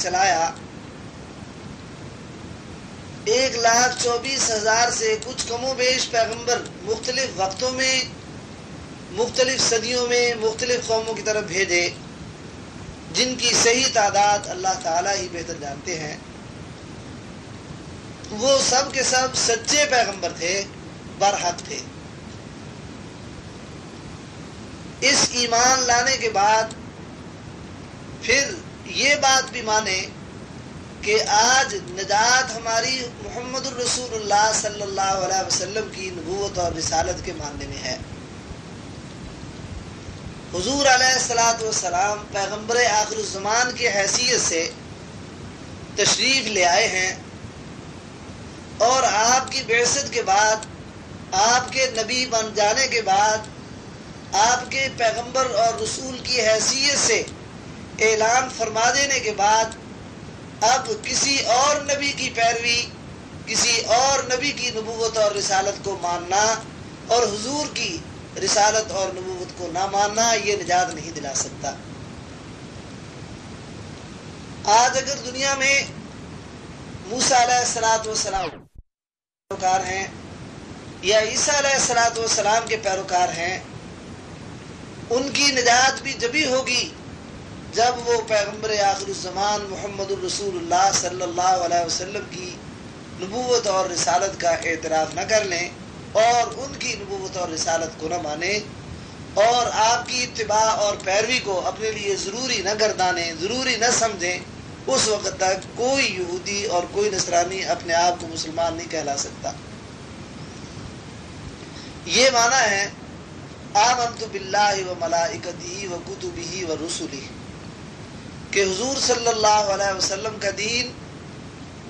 چلایا 1,24,000 سے کچھ کم و بیش پیغمبر مختلف وقتوں میں مختلف صدیوں میں مختلف قوموں کی طرف بھیجے، جن کی صحیح تعداد اللہ تعالیٰ ہی بہتر جانتے ہیں۔ وہ سب کے سب سچے پیغمبر تھے، برحق تھے۔ اس ایمان لانے کے بعد پھر یہ بات بھی مانے کہ آج نجات ہماری محمد الرسول اللہ صلی اللہ علیہ وسلم کی نبوت اور رسالت کے ماننے میں ہے۔ حضور علیہ الصلاۃ والسلام پیغمبر آخر الزمان کی حیثیت سے تشریف لے آئے ہیں، اور آپ کی بعثت کے بعد، آپ کے نبی بن جانے کے بعد، آپ کے پیغمبر اور رسول کی حیثیت سے اعلان فرما دینے کے بعد اب کسی اور نبی کی پیروی، کسی اور نبی کی نبوت اور رسالت کو ماننا اور حضور کی رسالت اور نبوت کو نہ ماننا یہ نجات نہیں دلا سکتا۔ آج اگر دنیا میں موسیٰ علیہ السلام پیروکار ہیں یا عیسیٰ علیہ السلام کے پیروکار ہیں، ان کی نجات بھی جبھی ہوگی جب وہ پیغمبر آخر الزمان محمد الرسول اللہ صلی اللہ علیہ وسلم کی نبوت اور رسالت کا اعتراف نہ کر لیں اور ان کی نبوت اور رسالت کو نہ مانیں اور آپ کی اتباع اور پیروی کو اپنے لیے ضروری نہ گردانیں، ضروری نہ سمجھیں۔ اس وقت تک کوئی یہودی اور کوئی نصرانی اپنے آپ کو مسلمان نہیں کہلا سکتا۔ یہ معنی ہے آمنت باللہ و ملائکتہ و کتبہ و رسلہ، کہ حضور صلی اللہ علیہ وسلم کا دین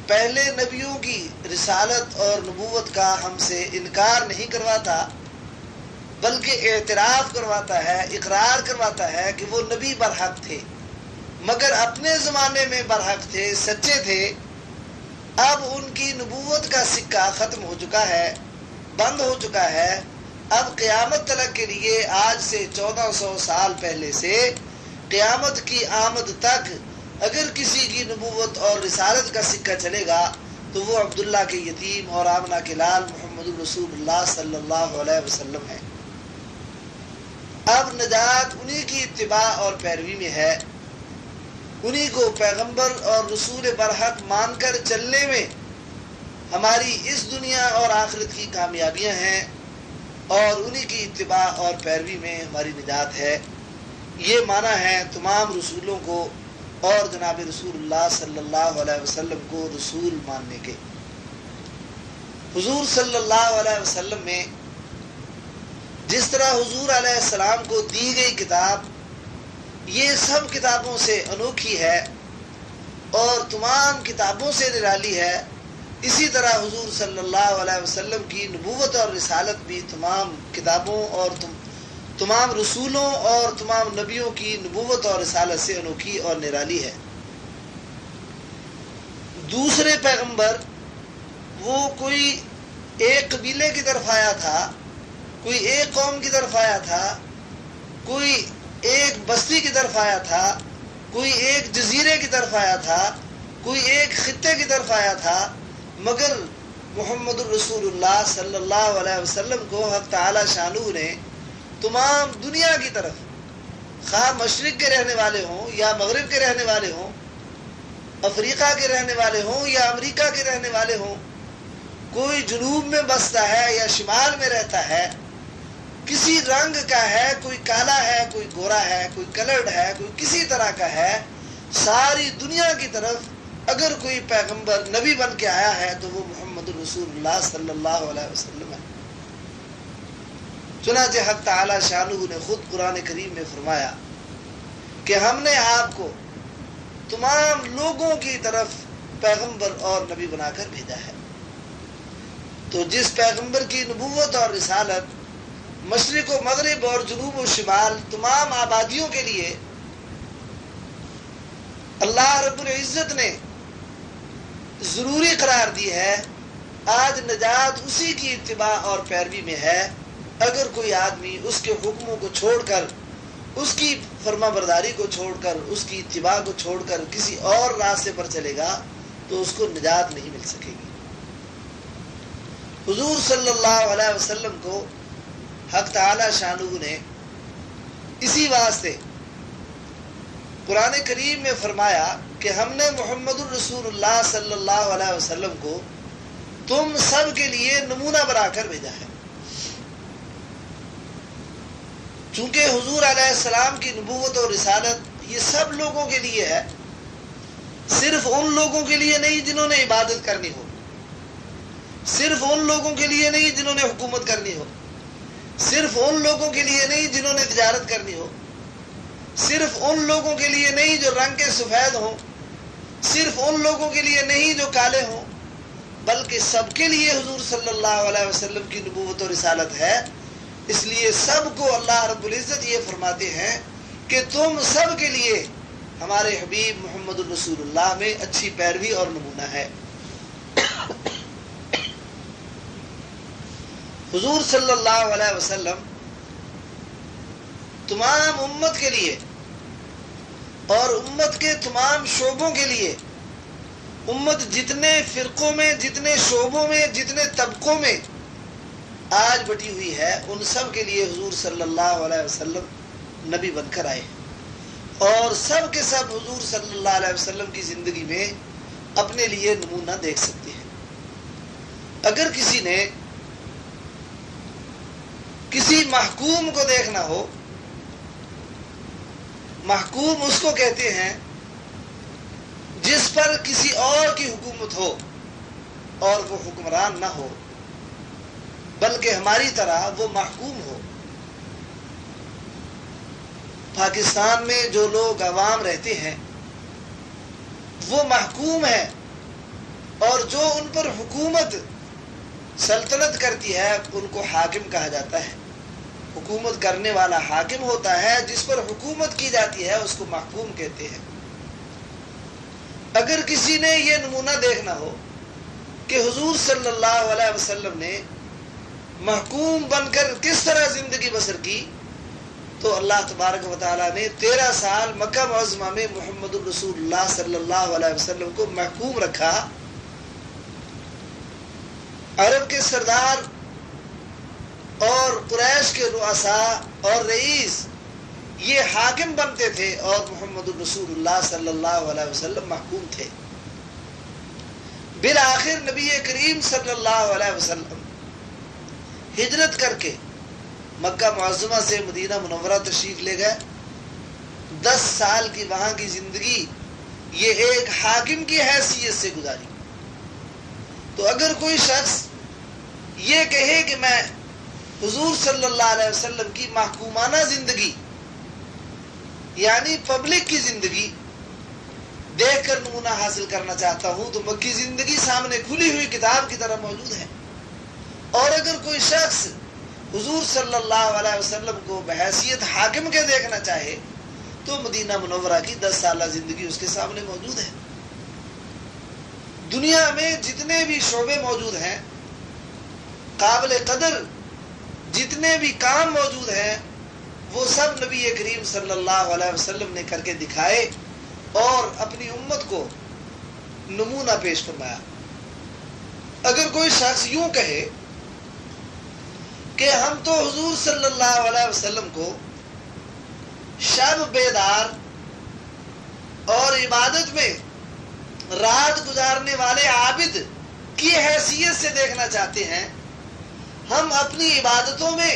پہلے نبیوں کی رسالت اور نبوت کا ہم سے انکار نہیں کرواتا، بلکہ اعتراف کرواتا ہے، اقرار کرواتا ہے کہ وہ نبی برحق تھے، مگر اپنے زمانے میں برحق تھے، سچے تھے۔ اب ان کی نبوت کا سکہ ختم ہو چکا ہے، بند ہو چکا ہے۔ اب قیامت تلک کے لیے آج سے 1400 سال پہلے سے قیامت کی آمد تک اگر کسی کی نبوت اور رسالت کا سکہ چلے گا تو وہ عبداللہ کے یتیم اور آمنہ کے لال محمد الرسول اللہ صلی اللہ علیہ وسلم ہے۔ اب نجات انہی کی اتباع اور پیروی میں ہے، انہی کو پیغمبر اور رسول برحق مان کر چلنے میں ہماری اس دنیا اور آخرت کی کامیابیاں ہیں، اور انہی کی اتباع اور پیروی میں ہماری نجات ہے۔ یہ معنی ہے تمام رسولوں کو اور جناب رسول اللہ صلی اللہ علیہ وسلم کو رسول ماننے کے۔ حضور صلی اللہ علیہ وسلم میں جس طرح حضور علیہ السلام کو دی گئی کتاب یہ سب کتابوں سے انوکھی ہے اور تمام کتابوں سے نرالی ہے، اسی طرح حضور صلی اللہ علیہ وسلم کی نبوت اور رسالت بھی تمام کتابوں اور تمام رسولوں اور تمام نبیوں کی نبوت اور رسالت سے انوکھی اور نرالی ہے۔ دوسرے پیغمبر وہ کوئی ایک قبیلے کی طرف آیا تھا، کوئی ایک قوم کی طرف آیا تھا، کوئی ایک بستی کی طرف آیا تھا، کوئی ایک جزیرے کی طرف آیا تھا، کوئی ایک خطے کی طرف آیا تھا، مگر محمد الرسول اللہ صلی اللہ علیہ وسلم کو حق تعالی شانہ نے تمام دنیا کی طرف، خواہ مشرق کے رہنے والے ہوں یا مغرب کے رہنے والے ہوں، افریقہ کے رہنے والے ہوں یا امریکہ کے رہنے والے ہوں، کوئی جنوب میں بستا ہے یا شمال میں رہتا ہے، کسی رنگ کا ہے، کوئی کالا ہے، کوئی گورا ہے، کوئی کلرڈ ہے، کوئی کسی طرح کا ہے، ساری دنیا کی طرف اگر کوئی پیغمبر نبی بن کے آیا ہے تو وہ محمد رسول اللہ صلی اللہ علیہ وسلم ہے۔ چنانچہ حق تعالی شانہ نے خود قرآن کریم میں فرمایا کہ ہم نے آپ کو تمام لوگوں کی طرف پیغمبر اور نبی بنا کر بھیجا ہے۔ تو جس پیغمبر کی نبوت اور رسالت مشرق و مغرب اور جنوب و شمال تمام آبادیوں کے لیے اللہ رب العزت نے ضروری قرار دی ہے، آج نجات اسی کی اتباع اور پیروی میں ہے۔ اگر کوئی آدمی اس کے حکموں کو چھوڑ کر اس کی فرما برداری کو چھوڑ کر، اس کی اتباع کو چھوڑ کر کسی اور راستے پر چلے گا تو اس کو نجات نہیں مل سکے گی۔ حضور صلی اللہ علیہ وسلم کو حق تعالی شانہ نے اسی واسطے قرآن کریم میں فرمایا کہ ہم نے محمد الرسول اللہ صلی اللہ علیہ وسلم کو تم سب کے لیے نمونہ بنا کر بھیجا ہے۔ چونکہ حضور علیہ السلام کی نبوت اور رسالت یہ سب لوگوں کے لیے ہے، صرف ان لوگوں کے لیے نہیں جنہوں نے عبادت کرنی ہو، صرف ان لوگوں کے لیے نہیں جنہوں نے حکومت کرنی ہو، صرف ان لوگوں کے لیے نہیں جنہوں نے تجارت کرنی ہو، صرف ان لوگوں کے لیے نہیں جو رنگ کے سفید ہوں، صرف ان لوگوں کے لیے نہیں جو کالے ہوں، بلکہ سب کے لیے حضور صلی اللہ علیہ وسلم کی نبوت اور رسالت ہے۔ اس لیے سب کو اللہ رب العزت یہ فرماتے ہیں کہ تم سب کے لیے ہمارے حبیب محمد الرسول اللہ میں اچھی پیروی اور نمونہ ہے۔ حضور صلی اللہ علیہ وسلم تمام امت کے لیے اور امت کے تمام شعبوں کے لیے، امت جتنے فرقوں میں، جتنے شعبوں میں، جتنے طبقوں میں آج بٹی ہوئی ہے، ان سب کے لیے حضور صلی اللہ علیہ وسلم نبی بن کر آئے، اور سب کے سب حضور صلی اللہ علیہ وسلم کی زندگی میں اپنے لیے نمونہ دیکھ سکتے ہیں۔ اگر کسی نے کسی محکوم کو دیکھنا ہو، محکوم اس کو کہتے ہیں جس پر کسی اور کی حکومت ہو اور وہ حکمران نہ ہو، بلکہ ہماری طرح وہ محکوم ہو۔ پاکستان میں جو لوگ عوام رہتے ہیں وہ محکوم ہیں، اور جو ان پر حکومت سلطنت کرتی ہے ان کو حاکم کہا جاتا ہے۔ حکومت کرنے والا حاکم ہوتا ہے، جس پر حکومت کی جاتی ہے اس کو محکوم کہتے ہیں۔ اگر کسی نے یہ نمونہ دیکھنا ہو کہ حضور صلی اللہ علیہ وسلم نے محکوم بن کر کس طرح زندگی بسر کی، تو اللہ تبارک و تعالیٰ نے 13 سال مکہ معظمہ میں محمد الرسول اللہ صلی اللہ علیہ وسلم کو محکوم رکھا۔ عرب کے سردار اور قریش کے رؤساء اور رئیس یہ حاکم بنتے تھے اور محمد الرسول اللہ صلی اللہ علیہ وسلم محکوم تھے۔ بالآخر نبی کریم صلی اللہ علیہ وسلم ہجرت کر کے مکہ معظمہ سے مدینہ منورہ تشریف لے گئے۔ 10 سال کی وہاں کی زندگی یہ ایک حاکم کی حیثیت سے گزاری۔ تو اگر کوئی شخص یہ کہے کہ میں حضور صلی اللہ علیہ وسلم کی محکومانہ زندگی یعنی پبلک کی زندگی دیکھ کر نمونہ حاصل کرنا چاہتا ہوں، تو مکی زندگی سامنے کھلی ہوئی کتاب کی طرح موجود ہے۔ اور اگر کوئی شخص حضور صلی اللہ علیہ وسلم کو بحیثیت حاکم کے دیکھنا چاہے تو مدینہ منورہ کی 10 سالہ زندگی اس کے سامنے موجود ہے۔ دنیا میں جتنے بھی شعبے موجود ہیں، قابل قدر جتنے بھی کام موجود ہیں، وہ سب نبی کریم صلی اللہ علیہ وسلم نے کر کے دکھائے اور اپنی امت کو نمونہ پیش فرمایا۔ اگر کوئی شخص یوں کہے کہ ہم تو حضور صلی اللہ علیہ وسلم کو شب بیدار اور عبادت میں رات گزارنے والے عابد کی حیثیت سے دیکھنا چاہتے ہیں، ہم اپنی عبادتوں میں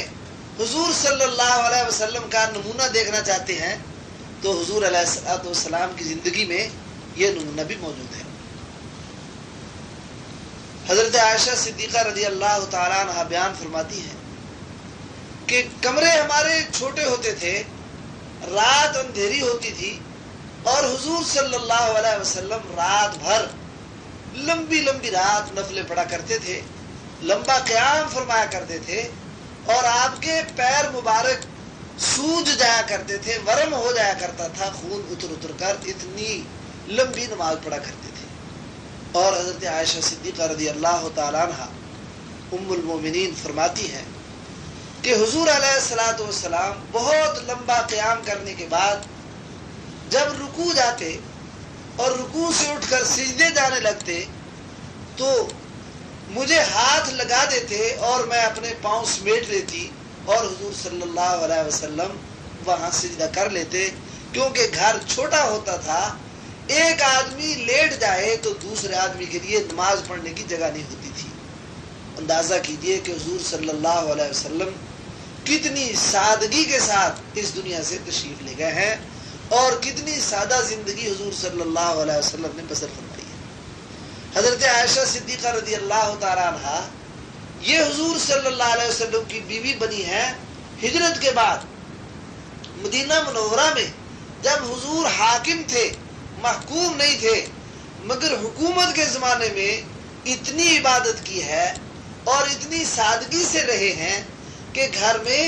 حضور صلی اللہ علیہ وسلم کا نمونہ دیکھنا چاہتے ہیں، تو حضور علیہ السلام کی زندگی میں یہ نمونہ بھی موجود ہے۔ حضرت عائشہ صدیقہ رضی اللہ تعالیٰ عنہ بیان فرماتی ہیں کہ کمرے ہمارے چھوٹے ہوتے تھے، رات اندھیری ہوتی تھی، اور حضور صلی اللہ علیہ وسلم رات بھر لمبی لمبی رات نفلیں پڑھا کرتے تھے، لمبا قیام فرمایا کرتے تھے، اور آپ کے پیر مبارک سوج جایا کرتے تھے، ورم ہو جایا کرتا تھا، خون اتر اتر کر اتنی لمبی نماز پڑھا کرتے تھے۔ اور حضرت عائشہ صدیقہ رضی اللہ تعالیٰ عنہ ام المومنین فرماتی ہیں کہ حضور علیہ الصلوۃ والسلام بہت لمبا قیام کرنے کے بعد جب رکوع جاتے اور رکوع سے اٹھ کر سجدے جانے لگتے تو مجھے ہاتھ لگا دیتے اور میں اپنے پاؤں سمیٹ لیتی اور حضور صلی اللہ علیہ وسلم وہاں سجدہ کر لیتے، کیونکہ گھر چھوٹا ہوتا تھا، ایک آدمی لیٹ جائے تو دوسرے آدمی کے لیے نماز پڑھنے کی جگہ نہیں ہوتی تھی۔ اندازہ کیجئے کہ حضور صلی اللہ علیہ وسلم کتنی سادگی کے ساتھ اس دنیا سے تشریف لے گئے ہیں اور کتنی سادہ زندگی حضور صلی اللہ علیہ وسلم نے بسر فرمائی ہے۔ حضرت عائشہ صدیقہ رضی اللہ تعالیٰ عنہ یہ حضور صلی اللہ علیہ وسلم کی بیوی بنی ہے ہجرت کے بعد۔ مدینہ منورہ میں جب حضور حاکم تھے، محکوم نہیں تھے، مگر حکومت کے زمانے میں اتنی عبادت کی ہے اور اتنی سادگی سے رہے ہیں کہ گھر میں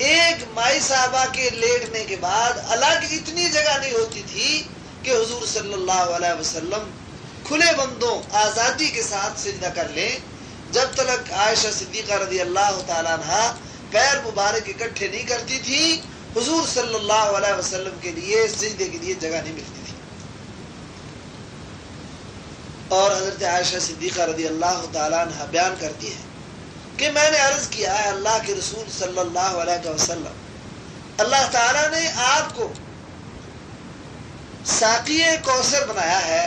ایک مائی صاحبہ کے لیٹنے کے بعد الگ اتنی جگہ نہیں ہوتی تھی کہ حضور صلی اللہ علیہ وسلم کھلے بندوں آزادی کے ساتھ سجدہ کر لیں۔ جب تک عائشہ صدیقہ رضی اللہ تعالیٰ عنہ پیر مبارک اکٹھے نہیں کرتی تھی، حضور صلی اللہ علیہ وسلم کے لیے سجدے کے لیے جگہ نہیں ملتی تھی۔ اور حضرت عائشہ صدیقہ رضی اللہ تعالیٰ عنہ بیان کرتی ہے کہ میں نے عرض کیا ہے اللہ کے رسول صلی اللہ علیہ وسلم، اللہ تعالیٰ نے آپ کو ساقی کوثر بنایا ہے،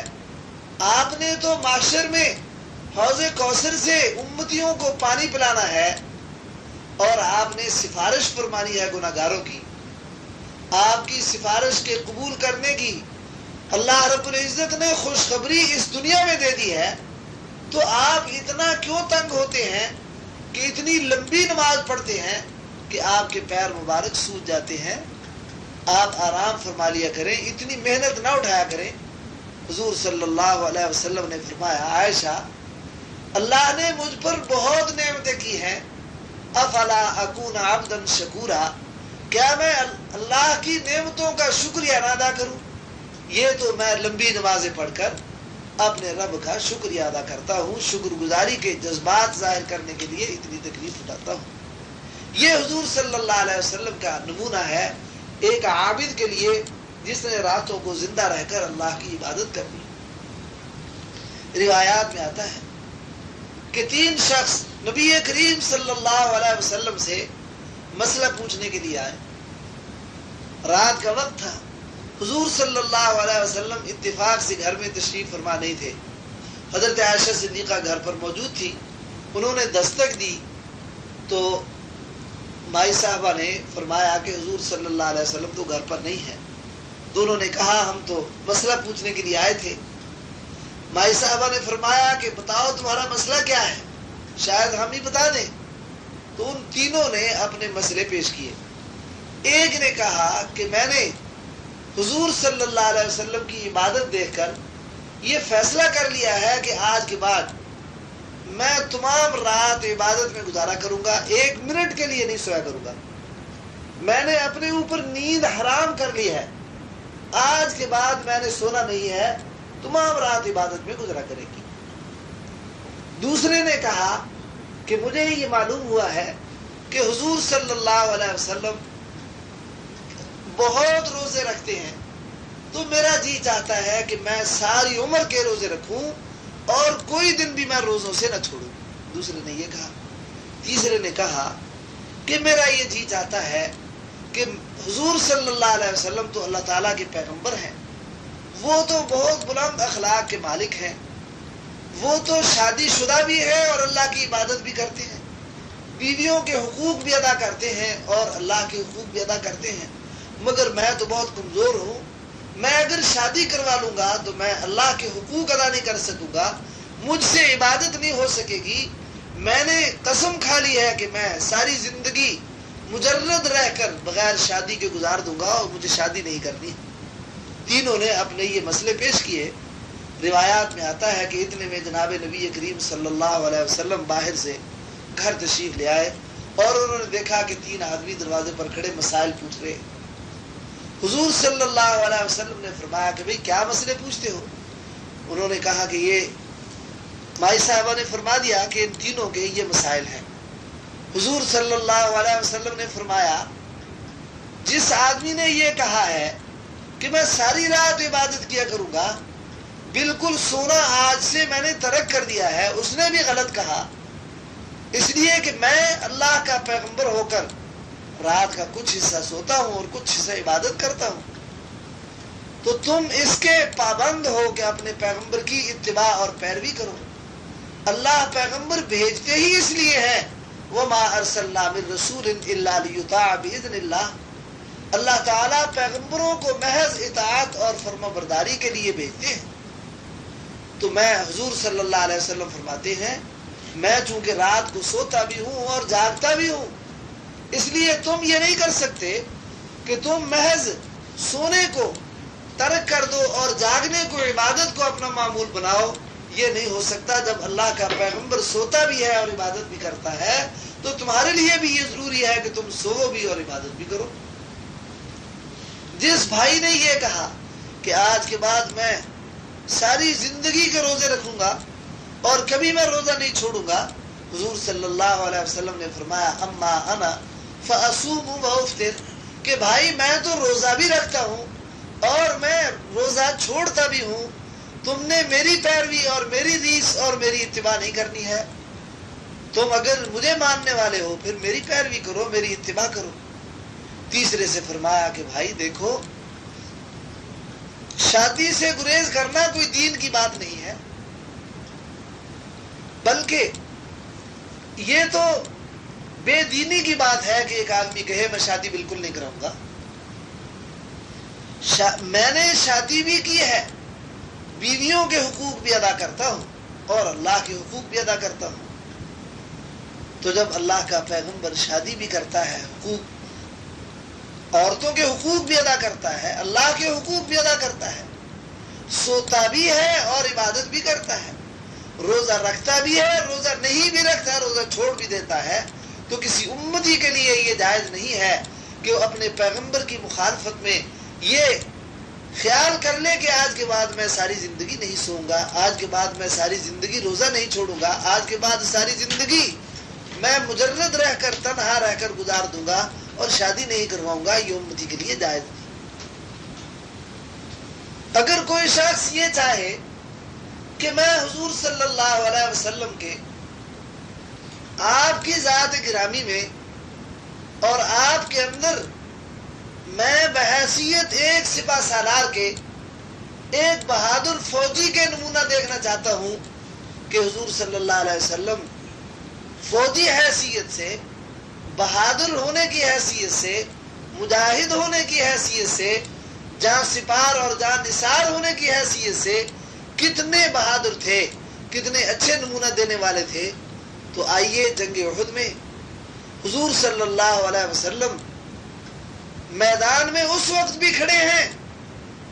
آپ نے تو معاشر میں حوض کوثر سے امتیوں کو پانی پلانا ہے اور آپ نے سفارش فرمانی ہے گناہگاروں کی، آپ کی سفارش کے قبول کرنے کی اللہ رب العزت نے خوشخبری اس دنیا میں دے دی ہے، تو آپ اتنا کیوں تنگ ہوتے ہیں کہ اتنی لمبی نماز پڑھتے ہیں کہ آپ کے پیر مبارک سوج جاتے ہیں؟ آپ آرام فرما لیا کریں، اتنی محنت نہ اٹھایا کریں۔ حضور صلی اللہ علیہ وسلم نے فرمایا، عائشہ اللہ نے مجھ پر بہت نعمتیں کی ہیں، افلا اکون عبدا شکورا، کیا میں اللہ کی نعمتوں کا شکریہ نہ ادا کروں؟ یہ تو میں لمبی نمازیں پڑھ کر اپنے رب کا شکریہ ادا کرتا ہوں، شکر گزاری کے جذبات ظاہر کرنے کے لیے اتنی تکلیف اٹھاتا ہوں۔ یہ حضور صلی اللہ علیہ وسلم کا نمونہ ہے ایک عابد کے لیے جس نے راتوں کو زندہ رہ کر اللہ کی عبادت کرنی۔ روایات میں آتا ہے کہ 3 شخص نبی کریم صلی اللہ علیہ وسلم سے مسئلہ پوچھنے کے لیے آئے۔ رات کا وقت تھا، حضور صلی اللہ علیہ وسلم اتفاق سے گھر میں تشریف فرما نہیں تھے۔ حضرت عائشہ صدیقہ گھر پر موجود تھی، انہوں نے دستک دی تو مائی صاحبہ نے فرمایا کہ حضور صلی اللہ علیہ وسلم تو گھر پر نہیں ہے۔ دونوں نے کہا ہم تو مسئلہ پوچھنے کے لیے آئے تھے۔ مائی صاحبہ نے فرمایا کہ بتاؤ تمہارا مسئلہ کیا ہے، شاید ہم ہی بتا دیں۔ تو ان تینوں نے اپنے مسئلے پیش کیے۔ ایک نے کہا کہ میں نے حضور صلی اللہ علیہ وسلم کی عبادت دیکھ کر یہ فیصلہ کر لیا ہے کہ آج کے بعد میں تمام رات عبادت میں گزارا کروں گا، 1 منٹ کے لیے نہیں سویا کروں گا۔ میں نے اپنے اوپر نیند حرام کر لی ہے، آج کے بعد میں نے سونا نہیں ہے، تمام رات عبادت میں گزارا کرے گی۔ دوسرے نے کہا کہ مجھے یہ معلوم ہوا ہے کہ حضور صلی اللہ علیہ وسلم بہت روزے رکھتے ہیں، تو میرا جی چاہتا ہے کہ میں ساری عمر کے روزے رکھوں اور کوئی دن بھی میں روزوں سے نہ چھوڑوں۔ دوسرے نے یہ کہا۔ تیسرے نے کہا کہ میرا یہ جی چاہتا ہے کہ حضور صلی اللہ علیہ وسلم تو اللہ تعالیٰ کے پیغمبر ہیں، وہ تو بہت بلند اخلاق کے مالک ہیں، وہ تو شادی شدہ بھی ہے اور اللہ کی عبادت بھی کرتے ہیں، بیویوں کے حقوق بھی ادا کرتے ہیں اور اللہ کے حقوق بھی ادا کرتے ہیں، مگر میں تو بہت کمزور ہوں، میں اگر شادی کروا لوں گا تو میں اللہ کے حقوق ادا نہیں کر سکوں گا، مجھ سے عبادت نہیں ہو سکے گی۔ میں نے قسم کھا لی ہے کہ میں ساری زندگی مجرد رہ کر بغیر شادی کے گزار دوں گا اور مجھے شادی نہیں کرنی۔ تینوں نے اپنے یہ مسئلے پیش کیے۔ روایات میں آتا ہے کہ اتنے میں جناب نبی کریم صلی اللہ علیہ وسلم باہر سے گھر تشریف لے آئے اور انہوں نے دیکھا کہ 3 آدمی دروازے پر کھڑے مسائل پوچھ رہے۔ حضور صلی اللہ علیہ وسلم نے فرمایا کہ بھئی کیا مسئلے پوچھتے ہو؟ انہوں نے کہا کہ یہ مائی صاحبہ نے فرما دیا کہ ان تینوں کے یہ مسائل ہیں۔ حضور صلی اللہ علیہ وسلم نے فرمایا جس آدمی نے یہ کہا ہے کہ میں ساری رات عبادت کیا کروں گا، بالکل سونا آج سے میں نے ترک کر دیا ہے، اس نے بھی غلط کہا، اس لیے کہ میں اللہ کا پیغمبر ہو کر رات کا کچھ حصہ سوتا ہوں اور کچھ حصہ عبادت کرتا ہوں۔ تو تم اس کے پابند ہو کہ اپنے پیغمبر کی اتباع اور پیروی کرو۔ اللہ پیغمبر بھیجتے ہی اس لیے ہیں، وَمَا أَرْسَلْنَا مِن رَسُولٍ إِلَّا لِيُطَاعَ بِإِذْنِ اللَّهِ، اللہ تعالیٰ پیغمبروں کو محض اطاعت اور فرما برداری کے لیے بھیجتے ہیں۔ تو میں حضور صلی اللہ علیہ وسلم فرماتے ہیں میں چونکہ رات کو سوتا بھی ہوں اور جاگتا بھی ہوں، اس لیے تم یہ نہیں کر سکتے کہ تم محض سونے کو ترک کر دو اور جاگنے کو، عبادت کو اپنا معمول بناؤ۔ یہ نہیں ہو سکتا۔ جب اللہ کا پیغمبر سوتا بھی ہے اور عبادت بھی کرتا ہے تو تمہارے لیے بھی یہ ضروری ہے کہ تم سو بھی اور عبادت بھی کرو۔ جس بھائی نے یہ کہا کہ آج کے بعد میں ساری زندگی کے روزے رکھوں گا اور کبھی میں روزہ نہیں چھوڑوں گا، حضور صلی اللہ علیہ وسلم نے فرمایا اما انا فاصوم وافطر، کہ بھائی میں تو روزہ بھی رکھتا ہوں اور میں روزہ چھوڑتا بھی ہوں، تم نے میری پیروی اور میری ریس اور میری اتباع نہیں کرنی ہے۔ تم اگر مجھے ماننے والے ہو پھر میری پیروی کرو، میری اتباع کرو۔ تیسرے سے فرمایا کہ بھائی دیکھو، شادی سے گریز کرنا کوئی دین کی بات نہیں ہے، بلکہ یہ تو بے دینی کی بات ہے کہ ایک آدمی کہے میں شادی بالکل نہیں کراؤں گا۔ میں نے شادی بھی کی ہے، بیویوں کے حقوق بھی ادا کرتا ہوں اور اللہ کے حقوق بھی ادا کرتا ہوں۔ تو جب اللہ کا پیغمبر شادی بھی کرتا ہے، حقوق، عورتوں کے حقوق بھی ادا کرتا ہے، اللہ کے حقوق بھی ادا کرتا ہے، سوتا بھی ہے اور عبادت بھی کرتا ہے، روزہ رکھتا بھی ہے، روزہ نہیں بھی رکھتا، روزہ چھوڑ بھی دیتا ہے، تو کسی امتی کے لیے یہ جائز نہیں ہے کہ وہ اپنے پیغمبر کی مخالفت میں یہ خیال کر لے کہ آج کے بعد میں ساری زندگی نہیں سوؤں گا، آج کے بعد میں ساری زندگی روزہ نہیں چھوڑوں گا، آج کے بعد ساری زندگی میں مجرد رہ کر، تنہا رہ کر گزار دوں گا اور شادی نہیں کرواؤں گا۔ یہ امتی کے لیے جائز نہیں۔ اگر کوئی شخص یہ چاہے کہ میں حضور صلی اللہ علیہ وسلم کے، آپ کی ذات گرامی میں اور آپ کے اندر میں بحیثیت ایک سپہ سالار کے، ایک بہادر فوجی کے نمونہ دیکھنا چاہتا ہوں کہ حضور صلی اللہ علیہ وسلم فوجی حیثیت سے، بہادر ہونے کی حیثیت سے، مجاہد ہونے کی حیثیت سے، جان سپار اور جان نثار ہونے کی حیثیت سے کتنے بہادر تھے، کتنے اچھے نمونہ دینے والے تھے۔ تو آئیے جنگ احد میں حضور صلی اللہ علیہ وسلم میدان میں اس وقت بھی کھڑے ہیں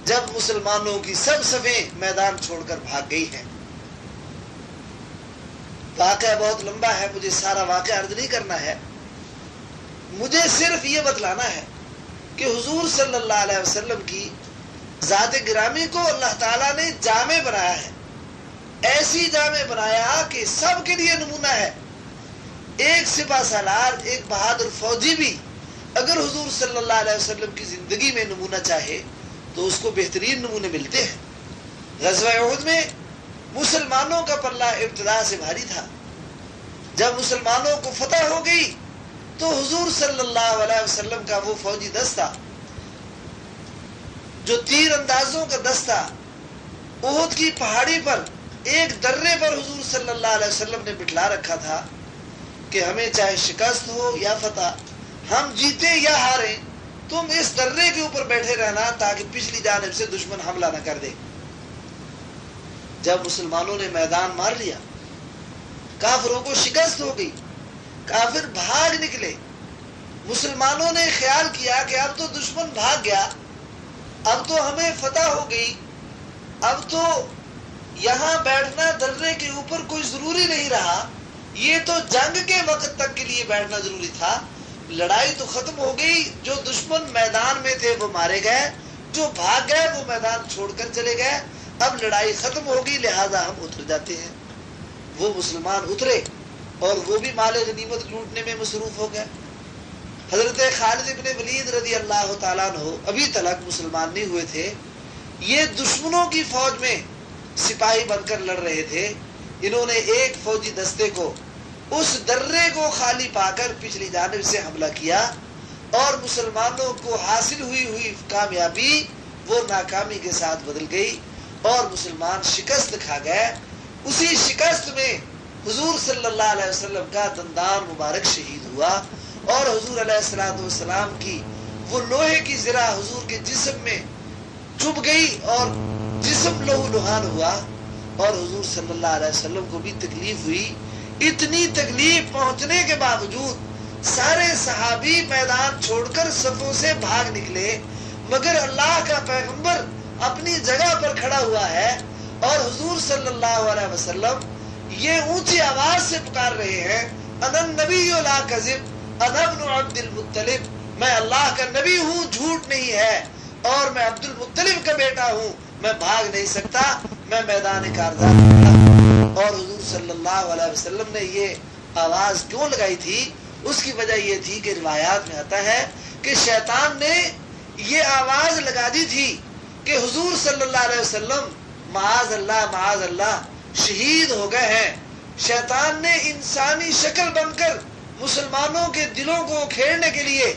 جب مسلمانوں کی سب صفیں میدان چھوڑ کر بھاگ گئی ہیں۔ واقعہ بہت لمبا ہے، مجھے سارا واقعہ عرض نہیں کرنا ہے، مجھے صرف یہ بتلانا ہے کہ حضور صلی اللہ علیہ وسلم کی ذات گرامی کو اللہ تعالیٰ نے جامع بنایا ہے، ایسی جامع بنایا کہ سب کے لیے نمونہ ہے۔ ایک سپہ سالار، ایک بہادر فوجی بھی اگر حضور صلی اللہ علیہ وسلم کی زندگی میں نمونہ چاہے تو اس کو بہترین نمونے ملتے ہیں۔ غزوہ احد میں مسلمانوں کا پلہ ابتدا سے بھاری تھا، جب مسلمانوں کو فتح ہو گئی تو حضور صلی اللہ علیہ وسلم کا وہ فوجی دستہ جو تیر اندازوں کا دستہ احد کی پہاڑی پر ایک درے پر حضور صلی اللہ علیہ وسلم نے بٹھلا رکھا تھا کہ ہمیں چاہے شکست ہو یا فتح، ہم جیتے یا ہاریں، تم اس درے کے اوپر بیٹھے رہنا تاکہ پچھلی جانب سے دشمن حملہ نہ کر دے۔ جب مسلمانوں نے میدان مار لیا، کافروں کو شکست ہو گئی، کافر بھاگ نکلے، مسلمانوں نے خیال کیا کہ اب تو دشمن بھاگ گیا، اب تو ہمیں فتح ہو گئی، اب تو یہاں بیٹھنا درے کے اوپر کوئی ضروری نہیں رہا، یہ تو جنگ کے وقت تک کے لیے بیٹھنا ضروری تھا۔ لڑائی تو ختم ہو گئی، جو دشمن میدان میں تھے وہ مارے گئے، جو بھاگ گئے وہ میدان چھوڑ کر چلے گئے، اب لڑائی ختم ہوگی لہذا ہم اتر جاتے ہیں۔ وہ مسلمان اترے اور وہ بھی مال غنیمت لوٹنے میں مصروف ہو گئے۔ حضرت خالد ابن ولید رضی اللہ تعالیٰ عنہ ابھی تلک مسلمان نہیں ہوئے تھے، یہ دشمنوں کی فوج میں سپاہی بن کر لڑ رہے تھے۔ انہوں نے ایک فوجی دستے کو اس درے کو خالی پا کر پچھلی جانب سے حملہ کیا اور مسلمانوں کو حاصل ہوئی کامیابی وہ ناکامی کے ساتھ بدل گئی اور مسلمان شکست کھا گئے۔ اسی شکست میں حضور صلی اللہ علیہ وسلم کا دندان مبارک شہید ہوا اور حضور علیہ السلام کی وہ لوہے کی زرہ حضور کے جسم میں چبھ گئی اور جسم لہو لہان ہوا اور حضور صلی اللہ علیہ وسلم کو بھی تکلیف ہوئی۔ اتنی تکلیف پہنچنے کے باوجود سارے صحابی میدان چھوڑ کر صفوں سے بھاگ نکلے، مگر اللہ کا پیغمبر اپنی جگہ پر کھڑا ہوا ہے اور حضور صلی اللہ علیہ وسلم یہ اونچی آواز سے پکار رہے ہیں، انا النبی لا کذب انا ابن عبد المطلب، میں اللہ کا نبی ہوں، جھوٹ نہیں ہے، اور میں عبد المطلب کا بیٹا ہوں، میں بھاگ نہیں سکتا، میں میدان کارزار کھڑا۔ اور حضور صلی اللہ علیہ وسلم نے یہ آواز کیوں لگائی تھی؟ اس کی وجہ یہ تھی کہ روایات میں آتا ہے کہ شیطان نے یہ آواز لگا دی تھی کہ حضور صلی اللہ علیہ وسلم معاذ اللہ شہید ہو گئے ہیں۔ شیطان نے انسانی شکل بن کر مسلمانوں کے دلوں کو کھیڑنے کے لیے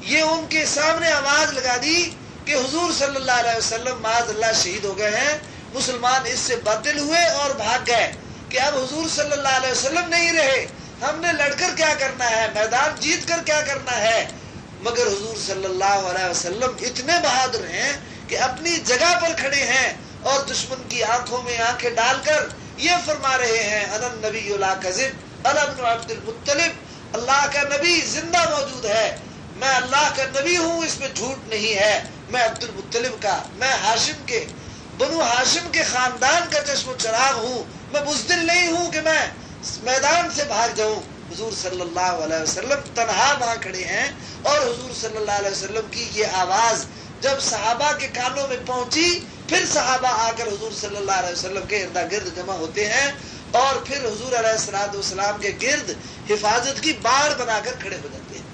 یہ ان کے سامنے آواز لگا دی کہ حضور صلی اللہ علیہ وسلم معاذ اللہ شہید ہو گئے ہیں۔ مسلمان اس سے باطل ہوئے اور بھاگ گئے کہ اب حضور صلی اللہ علیہ وسلم نہیں رہے، ہم نے لڑ کر کیا کرنا ہے، میدان جیت کر کیا کرنا ہے۔ مگر حضور صلی اللہ علیہ وسلم اتنے بہادر ہیں کہ اپنی جگہ پر کھڑے ہیں اور دشمن کی آنکھوں میں آنکھیں ڈال کر یہ فرما رہے ہیں، انا النبی لا کذب انا ابن عبد المطلب، اللہ کا نبی زندہ موجود ہے، میں اللہ کا نبی ہوں، اس میں جھوٹ نہیں ہے، میں عبد المطلب کا، میں ہاشم کے، بنو ہاشم کے خاندان کا چشم و چراغ ہوں، میں بزدل نہیں ہوں کہ میں میدان سے بھاگ جاؤں۔ حضور صلی اللہ علیہ وسلم تنہا وہاں کھڑے ہیں اور حضور صلی اللہ علیہ وسلم کی یہ آواز جب صحابہ کے کانوں میں پہنچی، پھر صحابہ آ کر حضور صلی اللہ علیہ وسلم کے ارد گرد جمع ہوتے ہیں اور پھر حضور علیہ السلام کے گرد حفاظت کی باڑ بنا کر کھڑے ہو جاتے ہیں۔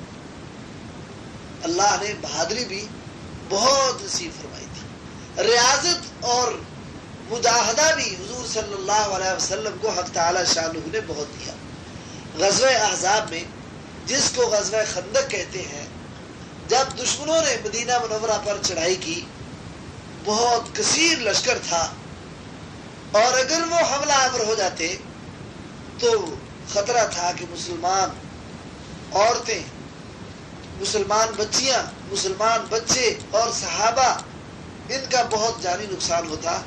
اللہ نے بہادری بھی بہت نصیب فرمائی تھی، ریاضت اور مجاہدہ بھی حضور صلی اللہ علیہ وسلم کو حق تعالی شانہ نے بہت دیا۔ غزوہ احزاب میں، جس کو غزوہ خندق کہتے ہیں، جب دشمنوں نے مدینہ منورہ پر چڑھائی کی، بہت کثیر لشکر تھا اور اگر وہ حملہ آور ہو جاتے تو خطرہ تھا کہ مسلمان عورتیں، مسلمان بچیاں، مسلمان بچے اور صحابہ، ان کا بہت جانی نقصان ہوتا۔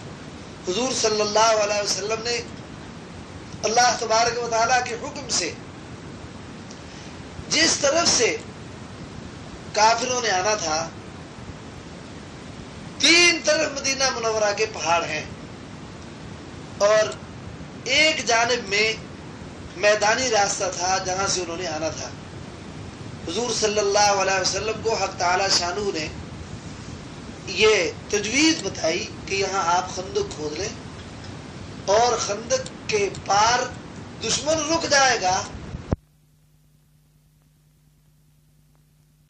حضور صلی اللہ علیہ وسلم نے اللہ تبارک و تعالیٰ کے حکم سے جس طرف سے کافروں نے آنا تھا، 3 طرف مدینہ منورہ کے پہاڑ ہیں اور ایک جانب میں میدانی راستہ تھا جہاں سے انہوں نے آنا تھا۔ حضور صلی اللہ علیہ وسلم کو حق تعالی شانہ نے یہ تجویز بتائی کہ یہاں آپ خندق کھود لیں اور خندق کے پار دشمن رک جائے گا،